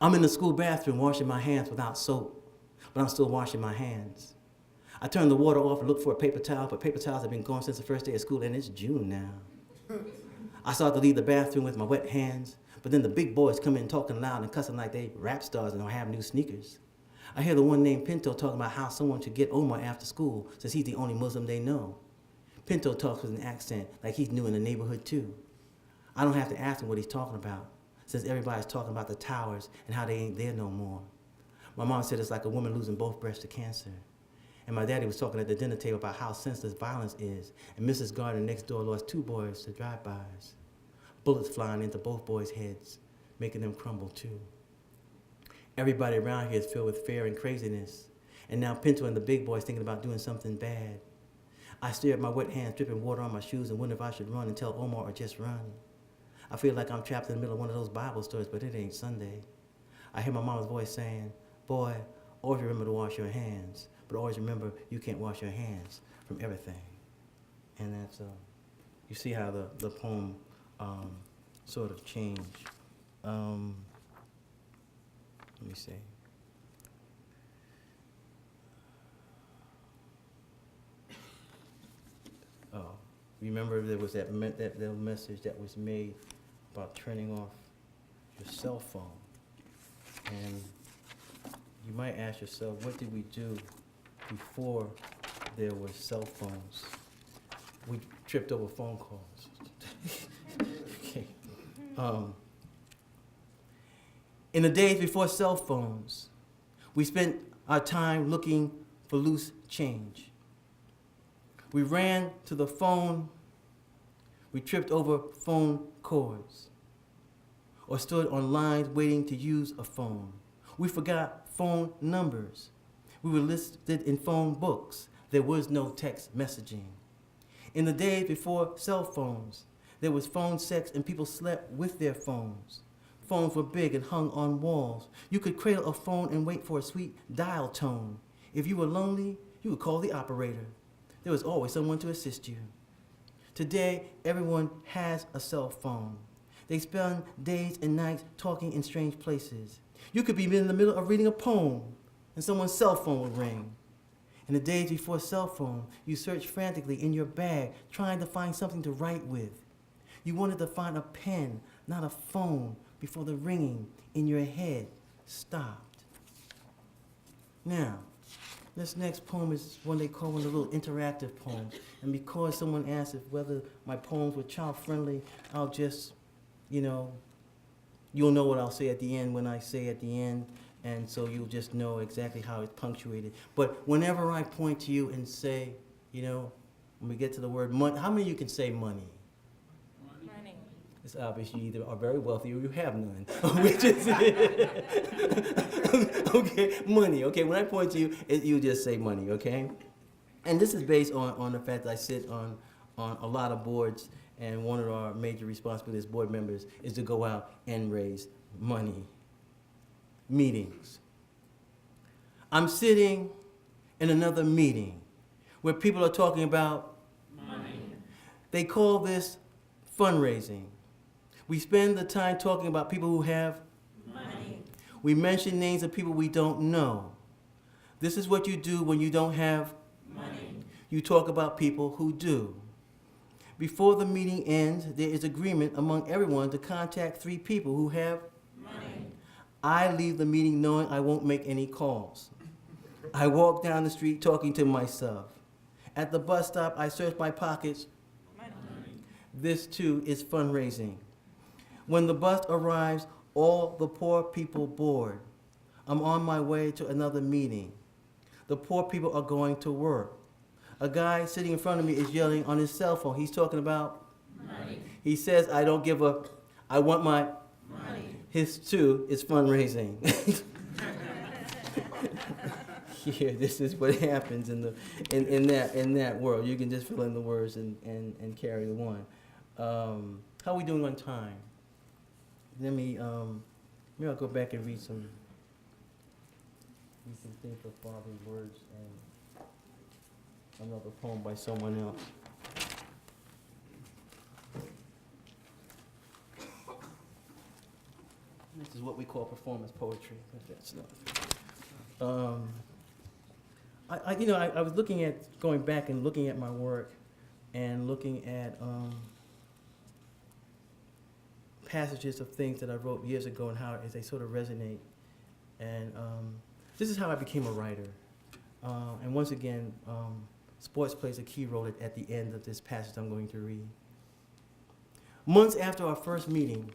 [SPEAKER 2] I'm in the school bathroom washing my hands without soap, but I'm still washing my hands. I turn the water off and look for a paper towel, but paper towels have been gone since the first day of school, and it's June now. I start to leave the bathroom with my wet hands, but then the big boys come in talking loud and cussing like they rap stars and don't have new sneakers. I hear the one named Pinto talking about how someone should get Omar after school since he's the only Muslim they know. Pinto talks with an accent like he's new in the neighborhood too. I don't have to ask him what he's talking about, since everybody's talking about the towers and how they ain't there no more. My mom said it's like a woman losing both breasts to cancer. And my daddy was talking at the dinner table about how senseless violence is. And Mrs. Gardner next door lost 2 boys to drive-bys. Bullets flying into both boys' heads, making them crumble too. Everybody around here is filled with fear and craziness. And now Pinto and the big boys thinking about doing something bad. I stare at my wet hands dripping water on my shoes and wonder if I should run and tell Omar or just run. I feel like I'm trapped in the middle of one of those Bible stories, but it ain't Sunday. I hear my mama's voice saying, boy, always remember to wash your hands, but always remember you can't wash your hands from everything. And that's, you see how the poem sort of changed. Let me see. Oh, remember there was that message that was made about turning off your cell phone. And you might ask yourself, what did we do before there were cell phones? We tripped over phone calls. Okay. In the days before cell phones, we spent our time looking for loose change. We ran to the phone, we tripped over phone cords, or stood on lines waiting to use a phone. We forgot phone numbers. We were listed in phone books. There was no text messaging. In the days before cell phones, there was phone sex and people slept with their phones. Phones were big and hung on walls. You could cradle a phone and wait for a sweet dial tone. If you were lonely, you would call the operator. There was always someone to assist you. Today, everyone has a cell phone. They spend days and nights talking in strange places. You could be in the middle of reading a poem and someone's cell phone would ring. In the days before cell phone, you searched frantically in your bag, trying to find something to write with. You wanted to find a pen, not a phone, before the ringing in your head stopped. Now, this next poem is one they call one of the little interactive poems. And because someone asked if whether my poems were child-friendly, I'll just, you'll know what I'll say at the end when I say at the end, and so you'll just know exactly how it's punctuated. But whenever I point to you and say, when we get to the word money, how many of you can say money?
[SPEAKER 3] Money.
[SPEAKER 2] It's obvious you either are very wealthy or you have none. Which is okay, money. Okay, when I point to you, you just say money, okay? And this is based on the fact that I sit on a lot of boards, and one of our major responsibilities as board members is to go out and raise money. Meetings. I'm sitting in another meeting where people are talking about
[SPEAKER 3] Money.
[SPEAKER 2] They call this fundraising. We spend the time talking about people who have
[SPEAKER 3] Money.
[SPEAKER 2] We mention names of people we don't know. This is what you do when you don't have
[SPEAKER 3] Money.
[SPEAKER 2] You talk about people who do. Before the meeting ends, there is agreement among everyone to contact 3 people who have
[SPEAKER 3] Money.
[SPEAKER 2] I leave the meeting knowing I won't make any calls. I walk down the street talking to myself. At the bus stop, I search my pockets.
[SPEAKER 3] Money.
[SPEAKER 2] This too is fundraising. When the bus arrives, all the poor people board. I'm on my way to another meeting. The poor people are going to work. A guy sitting in front of me is yelling on his cell phone. He's talking about
[SPEAKER 3] Money.
[SPEAKER 2] He says, I don't give a, I want my,
[SPEAKER 3] Money.
[SPEAKER 2] his too is fundraising. Here, this is what happens in that world. You can just fill in the words and carry the one. How are we doing on time? Maybe I'll go back and read some things of Father's words and another poem by someone else. This is what we call performance poetry. But that's not. I was looking at going back and looking at my work, and looking at passages of things that I wrote years ago and how they sort of resonate. And this is how I became a writer. And once again, sports plays a key role at the end of this passage I'm going to read. Months after our first meeting,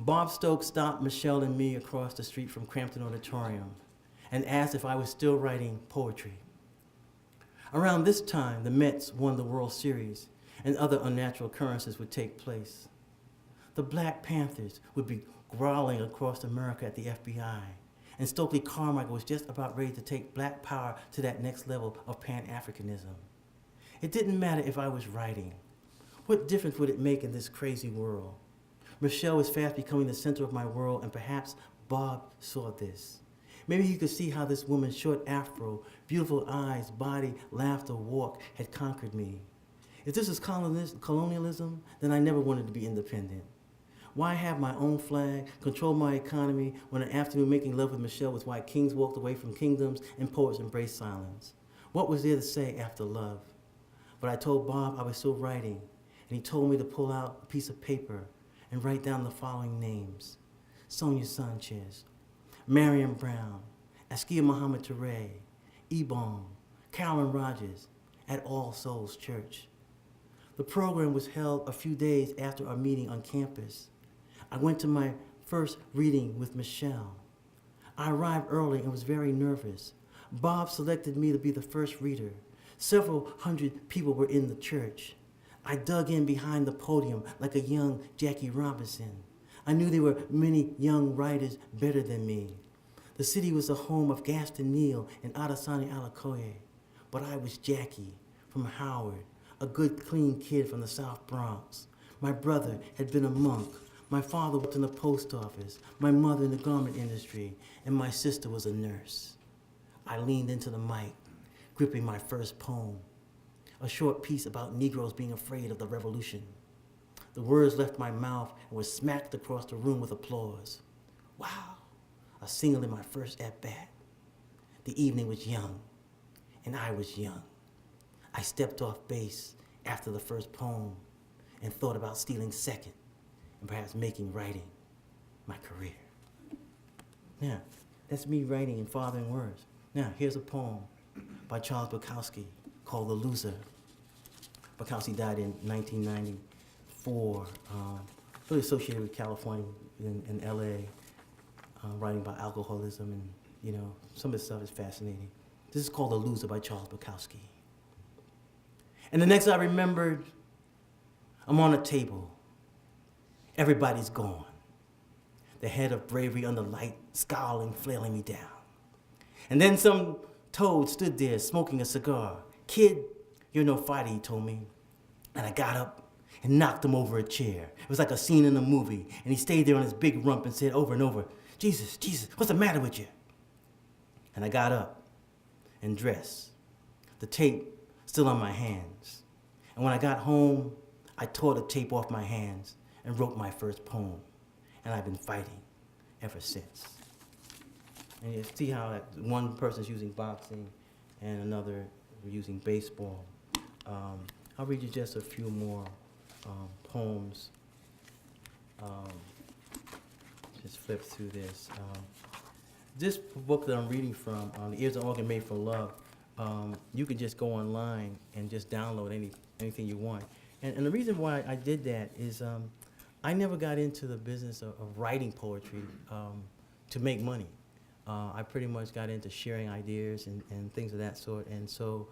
[SPEAKER 2] Bob Stokes stopped Michelle and me across the street from Crampton Auditorium and asked if I was still writing poetry. Around this time, the Mets won the World Series and other unnatural occurrences would take place. The Black Panthers would be growling across America at the FBI, and Stokely Carmichael was just about ready to take Black power to that next level of Pan-Africanism. It didn't matter if I was writing. What difference would it make in this crazy world? Michelle was fast becoming the center of my world, and perhaps Bob saw this. Maybe he could see how this woman's short afro, beautiful eyes, body, laughter, walk had conquered me. If this was colonialism, then I never wanted to be independent. Why have my own flag, control my economy, when an afternoon making love with Michelle was why kings walked away from kingdoms and poets embraced silence? What was there to say after love? But I told Bob I was still writing, and he told me to pull out a piece of paper and write down the following names: Sonia Sanchez, Marion Brown, Askia Muhammad Touré, Ebon, Carolyn Rogers, at All Souls Church. The program was held a few days after our meeting on campus. I went to my first reading with Michelle. I arrived early and was very nervous. Bob selected me to be the first reader. Several hundred people were in the church. I dug in behind the podium like a young Jackie Robinson. I knew there were many young writers better than me. The city was the home of Gaston Neal and Adesanya Alakoye. But I was Jackie from Howard, a good, clean kid from the South Bronx. My brother had been a monk. My father worked in the post office, my mother in the garment industry, and my sister was a nurse. I leaned into the mic, gripping my first poem, a short piece about Negroes being afraid of the revolution. The words left my mouth and were smacked across the room with applause. Wow, a single in my first at-bat. The evening was young, and I was young. I stepped off base after the first poem and thought about stealing second and perhaps making writing my career. Now, that's me writing and fathering words. Now, here's a poem by Charles Bukowski called The Loser. Bukowski died in 1994, really associated with California in LA, writing about alcoholism, and some of his stuff is fascinating. This is called The Loser by Charles Bukowski. And the next I remembered, I'm on a table. Everybody's gone. The head of bravery under light, scowling, flailing me down. And then some toad stood there smoking a cigar. Kid, you're no fighter, he told me. And I got up and knocked him over a chair. It was like a scene in a movie. And he stayed there on his big rump and said over and over, Jesus, Jesus, what's the matter with you? And I got up and dressed, the tape still on my hands. And when I got home, I tore the tape off my hands and wrote my first poem. And I've been fighting ever since. And you see how one person's using boxing and another using baseball. I'll read you just a few more poems. Just flip through this. This book that I'm reading from, The Ears of Organ Made for Love, you can just go online and just download anything you want. And the reason why I did that is I never got into the business of writing poetry to make money. I pretty much got into sharing ideas and things of that sort. And so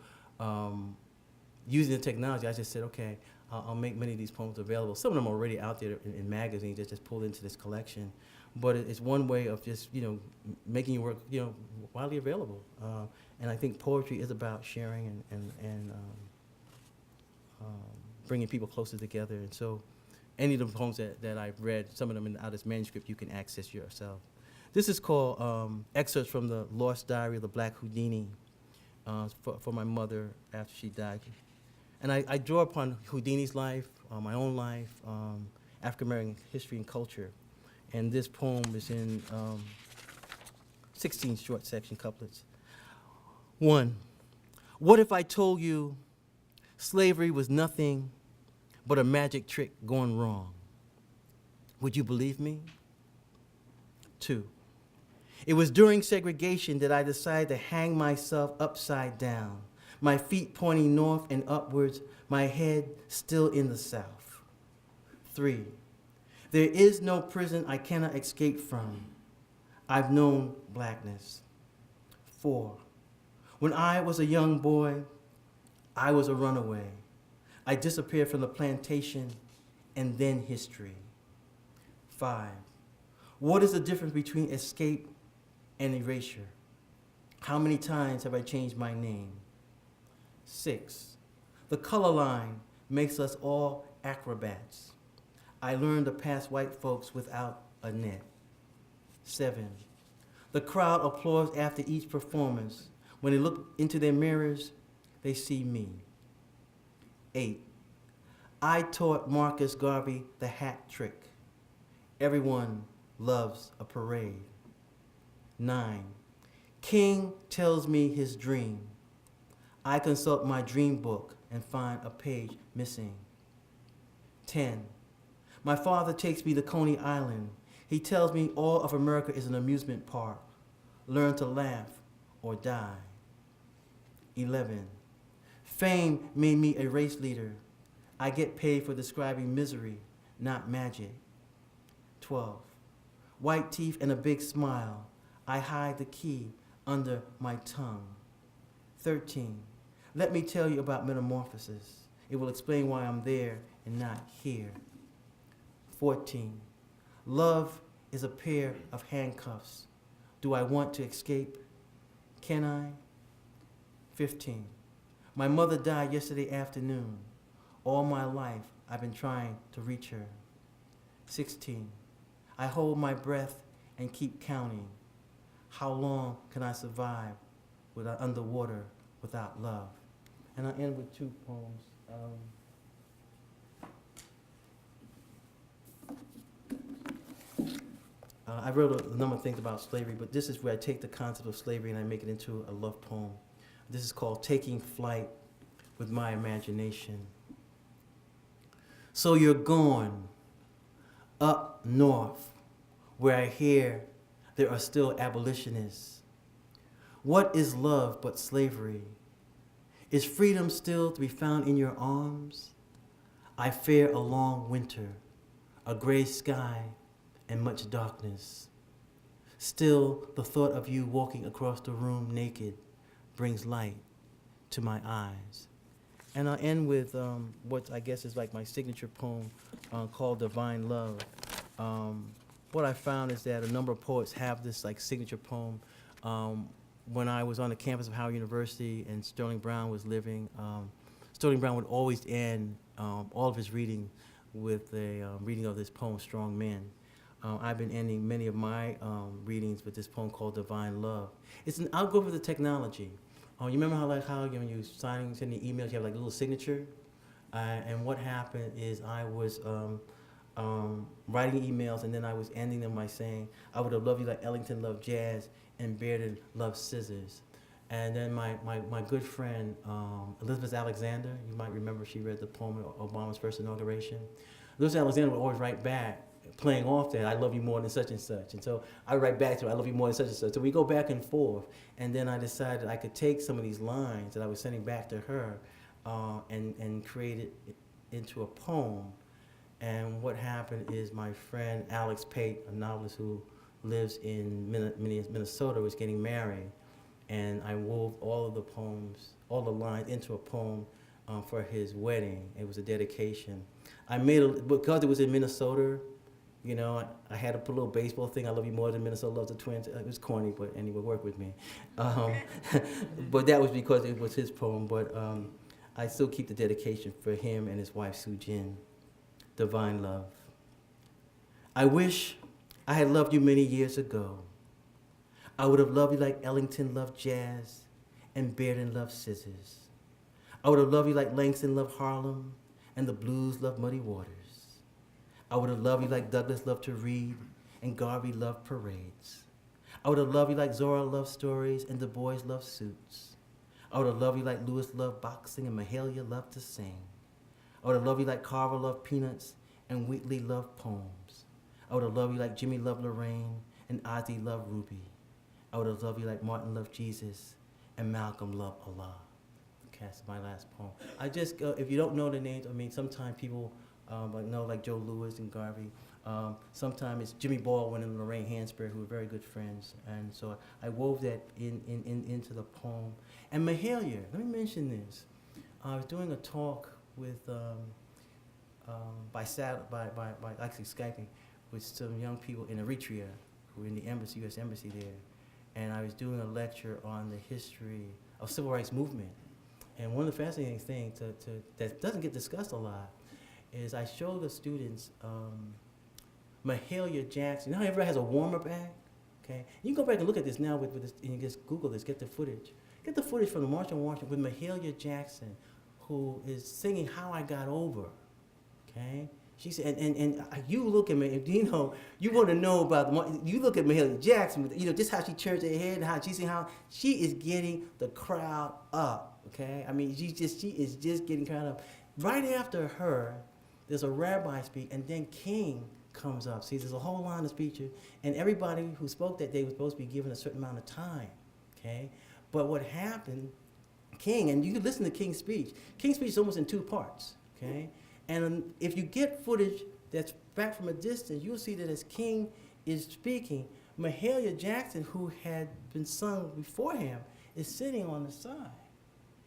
[SPEAKER 2] using the technology, I just said, okay, I'll make many of these poems available. Some of them are already out there in magazines that just pulled into this collection. But it's one way of just, making your work, widely available. And I think poetry is about sharing and bringing people closer together. And so any of the poems that I've read, some of them out as manuscript, you can access yourself. This is called Excerpts from the Lost Diary of the Black Houdini for my mother after she died. And I draw upon Houdini's life, my own life, African-American history and culture. And this poem is in 16 short section couplets. 1, what if I told you slavery was nothing but a magic trick gone wrong? Would you believe me? 2, it was during segregation that I decided to hang myself upside down, my feet pointing north and upwards, my head still in the south. 3, There is no prison I cannot escape from. I've known blackness. 4. When I was a young boy, I was a runaway. I disappeared from the plantation and then history. 5. What is the difference between escape and erasure? How many times have I changed my name? 6. The color line makes us all acrobats. I learned to pass white folks without a net. 7. The crowd applauds after each performance. When they look into their mirrors, they see me. 8. I taught Marcus Garvey the hat trick. Everyone loves a parade. 9. King tells me his dream. I consult my dream book and find a page missing. 10. My father takes me to Coney Island. He tells me all of America is an amusement park. Learn to laugh or die. 11. Fame made me a race leader. I get paid for describing misery, not magic. 12. White teeth and a big smile. I hide the key under my tongue. 13. Let me tell you about metamorphosis. It will explain why I'm there and not here. 14. Love is a pair of handcuffs. Do I want to escape? Can I? 15. My mother died yesterday afternoon. All my life, I've been trying to reach her. 16. I hold my breath and keep counting. How long can I survive without underwater without love? And I end with 2 poems. I wrote a number of things about slavery, but this is where I take the concept of slavery and I make it into a love poem. This is called Taking Flight with My Imagination. So you're gone up north, where I hear there are still abolitionists. What is love but slavery? Is freedom still to be found in your arms? I fear a long winter, a gray sky, and much darkness. Still, the thought of you walking across the room naked brings light to my eyes. And I'll end with what I guess is like my signature poem called Divine Love. What I found is that a number of poets have this like signature poem. When I was on the campus of Howard University and Sterling Brown was living, Sterling Brown would always end all of his reading with a reading of this poem, Strong Men. I've been ending many of my readings with this poem called Divine Love. It's an outgrowth of the technology. You remember how when you sending emails, you have like a little signature? And what happened is I was writing emails and then I was ending them by saying, I would have loved you like Ellington loved jazz and Bearden loved scissors. And then my good friend, Elizabeth Alexander, you might remember she read the poem at Obama's first inauguration. Elizabeth Alexander would always write back, playing off that, I love you more than such and such. And so I write back to her, I love you more than such and such. So we go back and forth. And then I decided I could take some of these lines that I was sending back to her and create it into a poem. And what happened is my friend Alex Pate, a novelist who lives in Minnesota, was getting married. And I wove all of the poems, all the lines into a poem for his wedding. It was a dedication. I made because it was in Minnesota, you know, I had to put a little baseball thing. I love you more than Minnesota loves the Twins. It was corny, but anyway, work with me. But that was because it was his poem. But I still keep the dedication for him and his wife, Sue Jin. Divine Love. I wish I had loved you many years ago. I would have loved you like Ellington loved jazz and Bearden loved scissors. I would have loved you like Langston loved Harlem and the blues loved Muddy Waters. I would have loved you like Douglas loved to read and Garvey loved parades. I would have loved you like Zora loved stories and Du Bois loved suits. I would have loved you like Lewis loved boxing and Mahalia loved to sing. I would have loved you like Carver loved peanuts and Wheatley loved poems. I would have loved you like Jimmy loved Lorraine and Ozzy loved Ruby. I would have loved you like Martin loved Jesus and Malcolm loved Allah. Okay, that's my last poem. I just, if you don't know the names, I mean, sometimes people know like Joe Louis and Garvey. Sometimes it's Jimmy Baldwin and Lorraine Hansberry, who are very good friends. And so I wove that into the poem. And Mahalia, let me mention this. I was doing a talk with, by actually Skyping, with some young people in Eritrea who were in the embassy, U.S. Embassy there. And I was doing a lecture on the history of civil rights movement. And one of the fascinating things that doesn't get discussed a lot is I show the students Mahalia Jackson. You know how everybody has a warm-up act? Okay? You can go back and look at this now with this, and you just Google this, get the footage. Get the footage from the March on Washington with Mahalia Jackson, who is singing How I Got Over. Okay? She said, and you look at me, you know, you want to know about you look at Mahalia Jackson, you know, just how she turns her head and how she is getting the crowd up. Okay? I mean, she is just getting crowd up. Right after her, there's a rabbi speak, and then King comes up. See, there's a whole line of speeches, and everybody who spoke that day was supposed to be given a certain amount of time, okay? But what happened, King, and you can listen to King's speech. King's speech is almost in two parts, okay? And if you get footage that's back from a distance, you'll see that as King is speaking, Mahalia Jackson, who had been sung before him, is sitting on the side,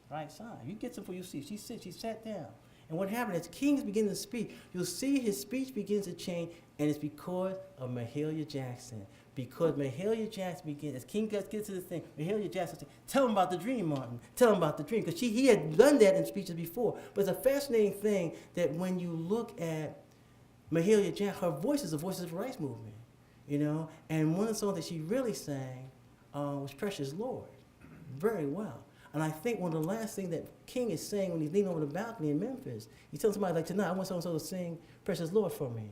[SPEAKER 2] right side. You get some for you see. She sat down. And what happened is King's beginning to speak. You'll see his speech begins to change, and it's because of Mahalia Jackson. Because Mahalia Jackson begins, as King gets to the thing, Mahalia Jackson says, tell him about the dream, Martin. Tell him about the dream. Because he had done that in speeches before. But it's a fascinating thing that when you look at Mahalia Jackson, her voice is the voice of the rights movement, you know? And one of the songs that she really sang was Precious Lord, very well. And I think one of the last things that King is saying when he's leaning over the balcony in Memphis, he's telling somebody like, tonight I want so-and-so to sing Precious Lord for me.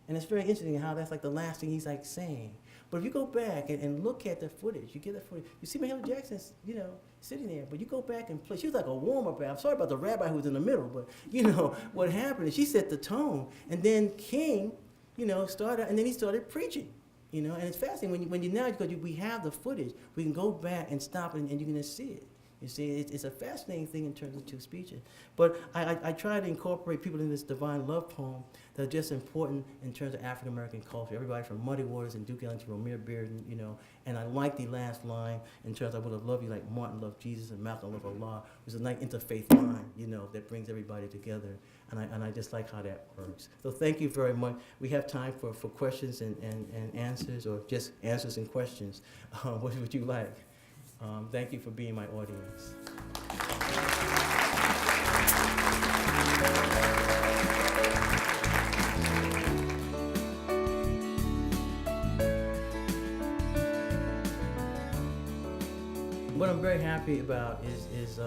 [SPEAKER 2] And it's very interesting how that's like the last thing he's like saying. But if you go back and look at the footage, you get that footage, you see Mahalia Jackson, you know, sitting there, but you go back and play, she was like a warm-up. I'm sorry about the rabbi who was in the middle, but you know, what happened is she set the tone, and then King, you know, started, and then he started preaching. You know, and it's fascinating because we have the footage, we can go back and stop and you can just see it. You see, it's a fascinating thing in terms of two speeches. But I try to incorporate people in this divine love poem that are just important in terms of African American culture. Everybody from Muddy Waters and Duke Ellington, Romare Bearden, you know. And I like the last line in terms of I would have loved you like Martin loved Jesus and Malcolm loved Allah, which is a nice interfaith line, you know, that brings everybody together. And I just like how that works. So thank you very much. We have time for questions and answers, or just answers and questions. What would you like? Thank you for being my audience. What I'm very happy about is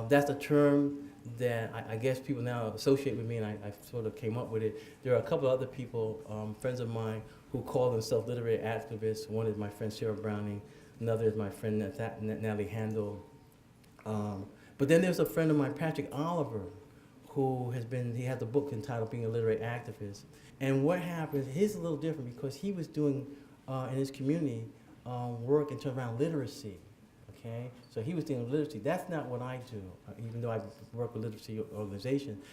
[SPEAKER 2] that's a term that I guess people now associate with me, and I sort of came up with it. There are a couple of other people, friends of mine, who call themselves literary activists. One is my friend Sarah Browning. Another is my friend Natalie Handel. But then there's a friend of mine, Patrick Oliver, who he has a book entitled Being a Literary Activist. And what happens, his is a little different because he was doing, in his community, work in terms around literacy, okay? So he was doing literacy. That's not what I do, even though I work with literacy organizations.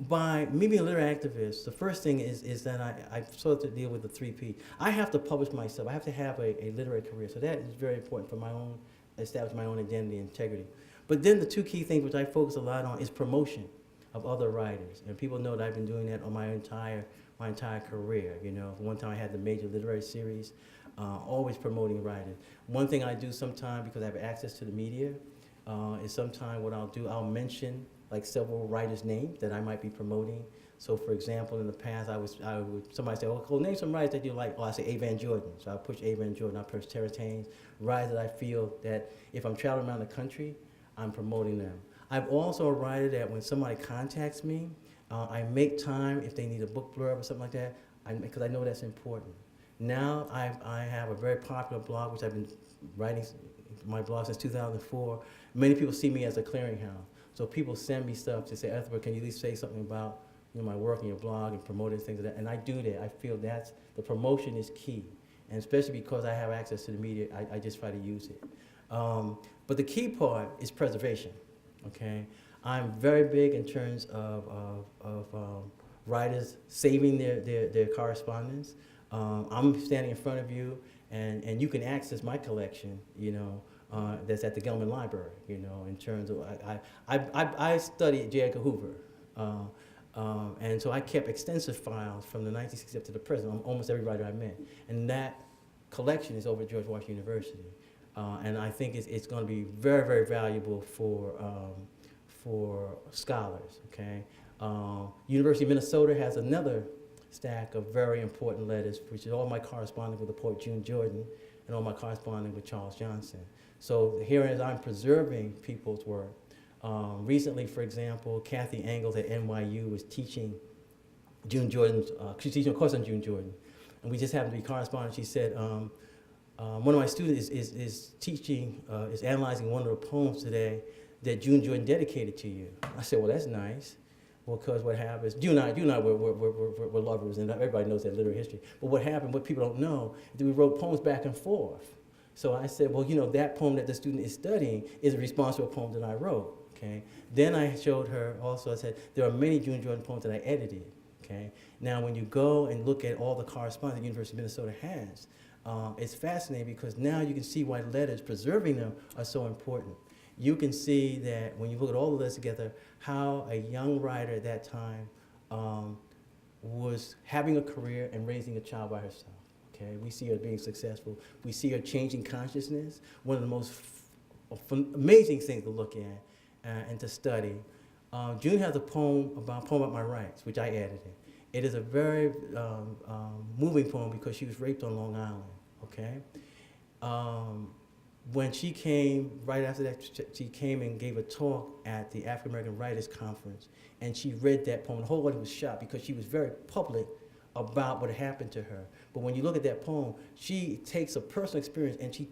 [SPEAKER 2] By me being a literary activist, the first thing is that I sort of deal with the 3 P. I have to publish myself. I have to have a literary career. So that is very important for establish my own identity and integrity. But then the 2 key things which I focus a lot on is promotion of other writers. And people know that I've been doing that on my entire career. You know, one time I had the major literary series, always promoting writers. One thing I do sometime, because I have access to the media, is sometime what I'll do, I'll mention like several writers' names that I might be promoting. So for example, in the past, somebody say, oh, name some writers that you like. Oh, I say A. Van Jordan. So I push A. Van Jordan, I push Terrence Haynes, writers that I feel that if I'm traveling around the country, I'm promoting them. I've also a writer that when somebody contacts me, I make time if they need a book blurb or something like that, because I know that's important. Now I have a very popular blog, which I've been writing my blog since 2004. Many people see me as a clearinghouse. So people send me stuff to say, Ethelbert, can you at least say something about my work in your blog and promoting things like that? And I do that. I feel the promotion is key. And especially because I have access to the media, I just try to use it. But the key part is preservation, okay? I'm very big in terms of writers saving their correspondence. I'm standing in front of you, and you can access my collection, that's at the Gelman Library, in terms of, I studied J. Edgar Hoover. And so I kept extensive files from the 1960s up to the present on almost every writer I met. And that collection is over at George Washington University. And I think it's going to be very, very valuable for scholars, okay? University of Minnesota has another stack of very important letters, which is all my correspondence with the poet June Jordan and all my correspondence with Charles Johnson. So here as I'm preserving people's work. Recently, for example, Kathy Engels at NYU was teaching June Jordan's, she's teaching a course on June Jordan. And we just happened to be corresponding. She said, one of my students is teaching, is analyzing one of the poems today that June Jordan dedicated to you. I said, well, that's nice. Well, because what happens, you and I we're lovers, and everybody knows that literary history. But what happened, what people don't know, is that we wrote poems back and forth. So I said, well, that poem that the student is studying is a response to a poem that I wrote. Okay. Then I showed her also, I said, there are many June Jordan poems that I edited. Okay. Now, when you go and look at all the correspondence the University of Minnesota has, it's fascinating because now you can see why letters, preserving them, are so important. You can see that when you look at all the letters together, how a young writer at that time was having a career and raising a child by herself. Okay. We see her being successful. We see her changing consciousness. One of the most amazing things to look at. And to study. June has a poem about my rights, which I edited. It is a very moving poem because she was raped on Long Island, okay? When she came, right after that, she came and gave a talk at the African American Writers Conference, and she read that poem. The whole audience was shocked because she was very public about what had happened to her. But when you look at that poem, she takes a personal experience and she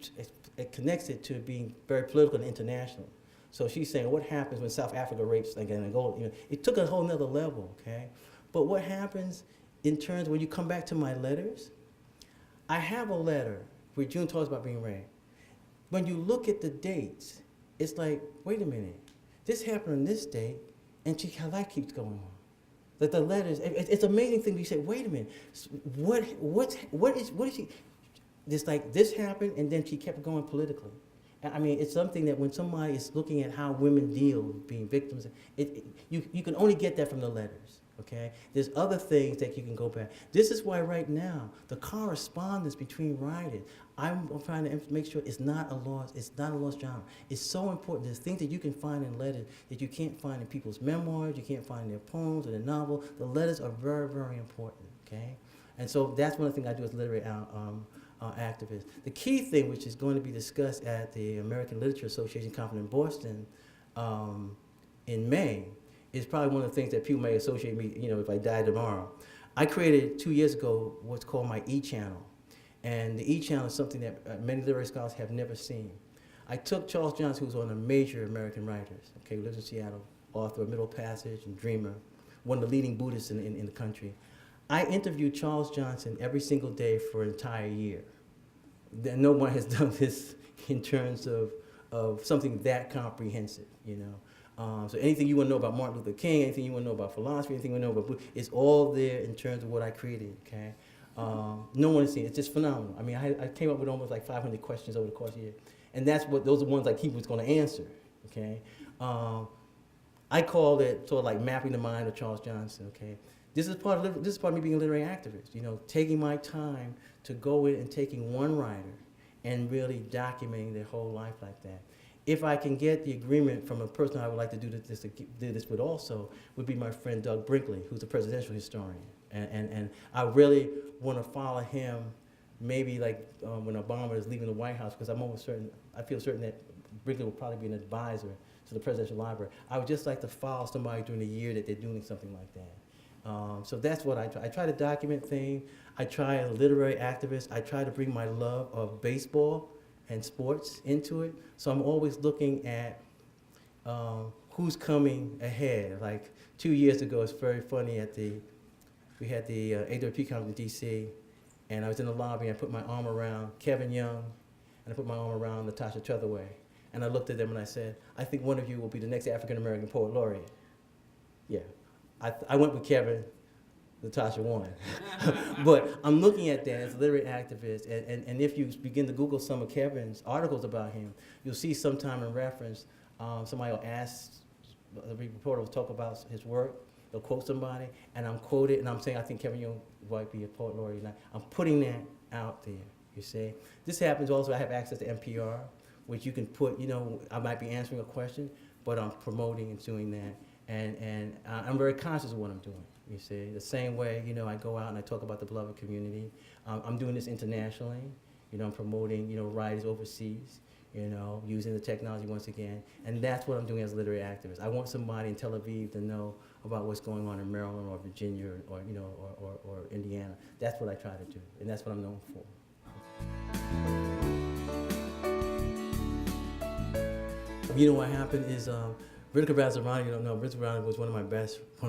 [SPEAKER 2] connects it to being very political and international. So she's saying, what happens when South Africa rapes again Angola? It took a whole nother level, okay? But what happens in terms when you come back to my letters, I have a letter where June talks about being raped. When you look at the dates, it's like, wait a minute, this happened on this date, and her life keeps going on. Like the letters, it's an amazing thing. You say, wait a minute, what is she? This happened, and then she kept going politically. I mean, it's something that when somebody is looking at how women deal with being victims, you can only get that from the letters, okay? There's other things that you can go back. This is why right now, the correspondence between writers, I'm trying to make sure it's not a lost genre. It's so important. There's things that you can find in letters that you can't find in people's memoirs, you can't find in their poems or their novel. The letters are very, very important, okay? And so that's one of the things I do as literary activist. The key thing, which is going to be discussed at the American Literature Association conference in Boston in May, is probably one of the things that people may associate me, if I die tomorrow. I created 2 years ago what's called my E-channel. And the E-channel is something that many literary scholars have never seen. I took Charles Johnson, who's one of the major American writers, okay, who lives in Seattle, author of Middle Passage and Dreamer, one of the leading Buddhists in the country. I interviewed Charles Johnson every single day for an entire year. No one has done this in terms of something that comprehensive, So anything you want to know about Martin Luther King, anything you want to know about philosophy, anything you want to know about Buddha, it's all there in terms of what I created, okay? No one has seen it. It's just phenomenal. I mean, I came up with almost like 500 questions over the course of the year. And those are the ones like he was going to answer, okay? I called it sort of like mapping the mind of Charles Johnson, okay? This is part of me being a literary activist, taking my time to go in and taking one writer and really documenting their whole life like that. If I can get the agreement from a person I would like to do this with also, would be my friend Doug Brinkley, who's a presidential historian. And I really want to follow him maybe like when Obama is leaving the White House, because I feel certain that Brinkley will probably be an advisor to the presidential library. I would just like to follow somebody during the year that they're doing something like that. So that's what I try. I try to document things. I try as a literary activist. I try to bring my love of baseball and sports into it. So I'm always looking at who's coming ahead. Like 2 years ago, it's very funny we had the AWP conference in DC, and I was in the lobby and I put my arm around Kevin Young, and I put my arm around Natasha Trethewey. And I looked at them and I said, I think one of you will be the next African American poet laureate. Yeah. I went with Kevin. Natasha won. But I'm looking at that as a literary activist, and if you begin to Google some of Kevin's articles about him, you'll see sometime in reference, somebody will ask, the reporter will talk about his work, they'll quote somebody, and I'm quoted, and I'm saying, I think Kevin, you might be a poet laureate. I'm putting that out there, you see. This happens also, I have access to NPR, which you can put, I might be answering a question, but I'm promoting and doing that. And I'm very conscious of what I'm doing, you see. The same way, I go out and I talk about the beloved community. I'm doing this internationally. I'm promoting, writers overseas, using the technology once again. And that's what I'm doing as a literary activist. I want somebody in Tel Aviv to know about what's going on in Maryland or Virginia or Indiana. That's what I try to do, and that's what I'm known for. What happened is, Riddick Vazirani, Riddick Vazirani was one of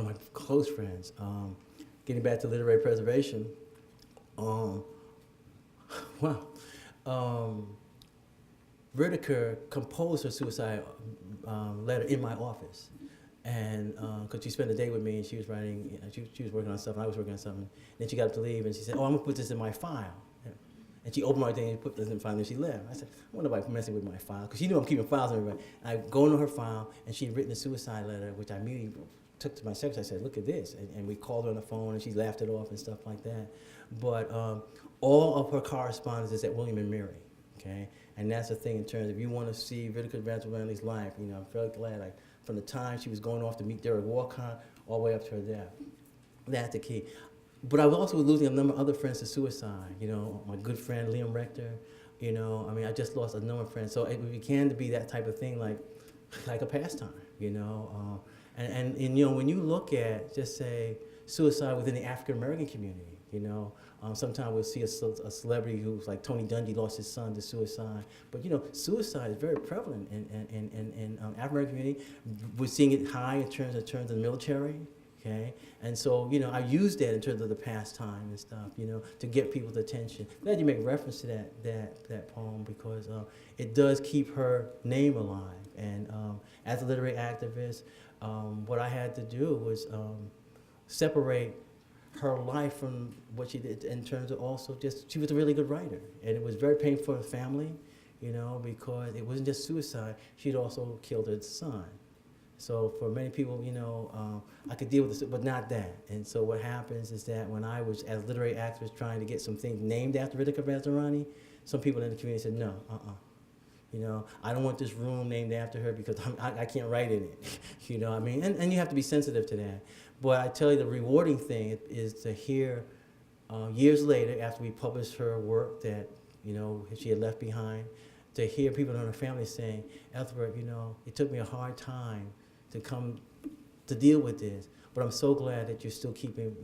[SPEAKER 2] my close friends. Getting back to literary preservation, Riddick composed her suicide letter in my office, and because she spent the day with me and she was writing, she was working on stuff and I was working on something. Then she got up to leave and she said, "Oh, I'm gonna put this in my file." And she opened my thing and put this in the file, and she left. I said, I wonder if I'm messing with my file, because she knew I'm keeping files on everybody. I go into her file, and she'd written a suicide letter, which I immediately took to my secretary. I said, look at this. And we called her on the phone, and she laughed it off and stuff like that. But all of her correspondence is at William and Mary, okay? And that's the thing in terms of, if you want to see Riddick Vazirani's life, I'm very glad, from the time she was going off to meet Derek Walcott all the way up to her death. That's the key. But I was also losing a number of other friends to suicide. My good friend Liam Rector. I just lost a number of friends. So it began to be that type of thing, like a pastime. And when you look at, just say, suicide within the African American community, sometimes we'll see a celebrity who's like Tony Dungy lost his son to suicide. But suicide is very prevalent in African American community. We're seeing it high in terms of the military. Okay, and so I use that in terms of the pastime and stuff, to get people's attention. Glad you make reference to that poem, because it does keep her name alive. And as a literary activist, what I had to do was separate her life from what she did in terms of also just, she was a really good writer, and it was very painful for her family, because it wasn't just suicide; she'd also killed her son. So for many people, I could deal with this, but not that. And so what happens is that when I was, as literary activist, trying to get some things named after Riddick Vazirani, some people in the community said, no, I don't want this room named after her because I can't write in it. And you have to be sensitive to that. But I tell you, the rewarding thing is to hear years later, after we published her work that, she had left behind, to hear people in her family saying, Ethelbert, it took me a hard time to come to deal with this, but I'm so glad that you're still keeping,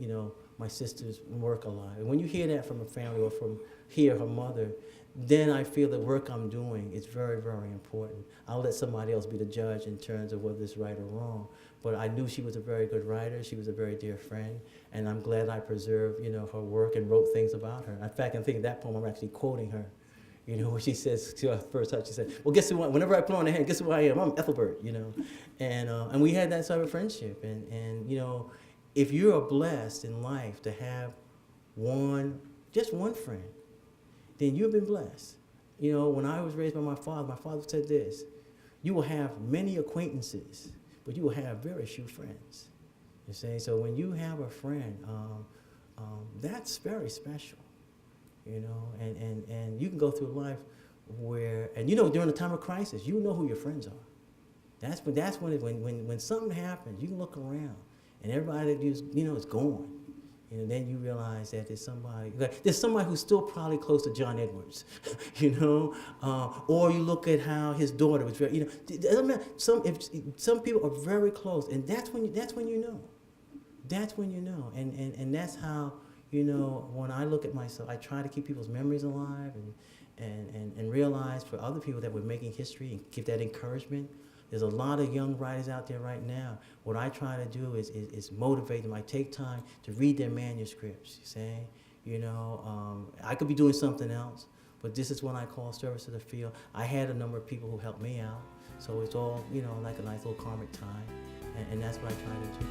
[SPEAKER 2] my sister's work alive. And when you hear that from a family or from her mother, then I feel the work I'm doing is very, very important. I'll let somebody else be the judge in terms of whether it's right or wrong. But I knew she was a very good writer. She was a very dear friend. And I'm glad I preserved, her work and wrote things about her. In fact, I think that poem, I'm actually quoting her. When she says to her first touch, she said, well, guess who, whenever I put on the hand, guess who I am? I'm Ethelbert, And we had that sort of friendship. And if you're blessed in life to have just one friend, then you've been blessed. When I was raised by my father said this: you will have many acquaintances, but you will have very few friends. You see, so when you have a friend, that's very special. And you can go through life where, and during the time of crisis, you know who your friends are. That's when something happens, you can look around, and everybody that is gone. Then you realize that there's somebody who's still probably close to John Edwards, or you look at how his daughter was very, it doesn't matter. Some people are very close, and that's when you know. That's when you know, and that's how. When I look at myself, I try to keep people's memories alive and realize for other people that we're making history and give that encouragement. There's a lot of young writers out there right now. What I try to do is motivate them. I take time to read their manuscripts, you see? I could be doing something else, but this is what I call service to the field. I had a number of people who helped me out, so it's all, like a nice little karmic tie, and that's what I try to do.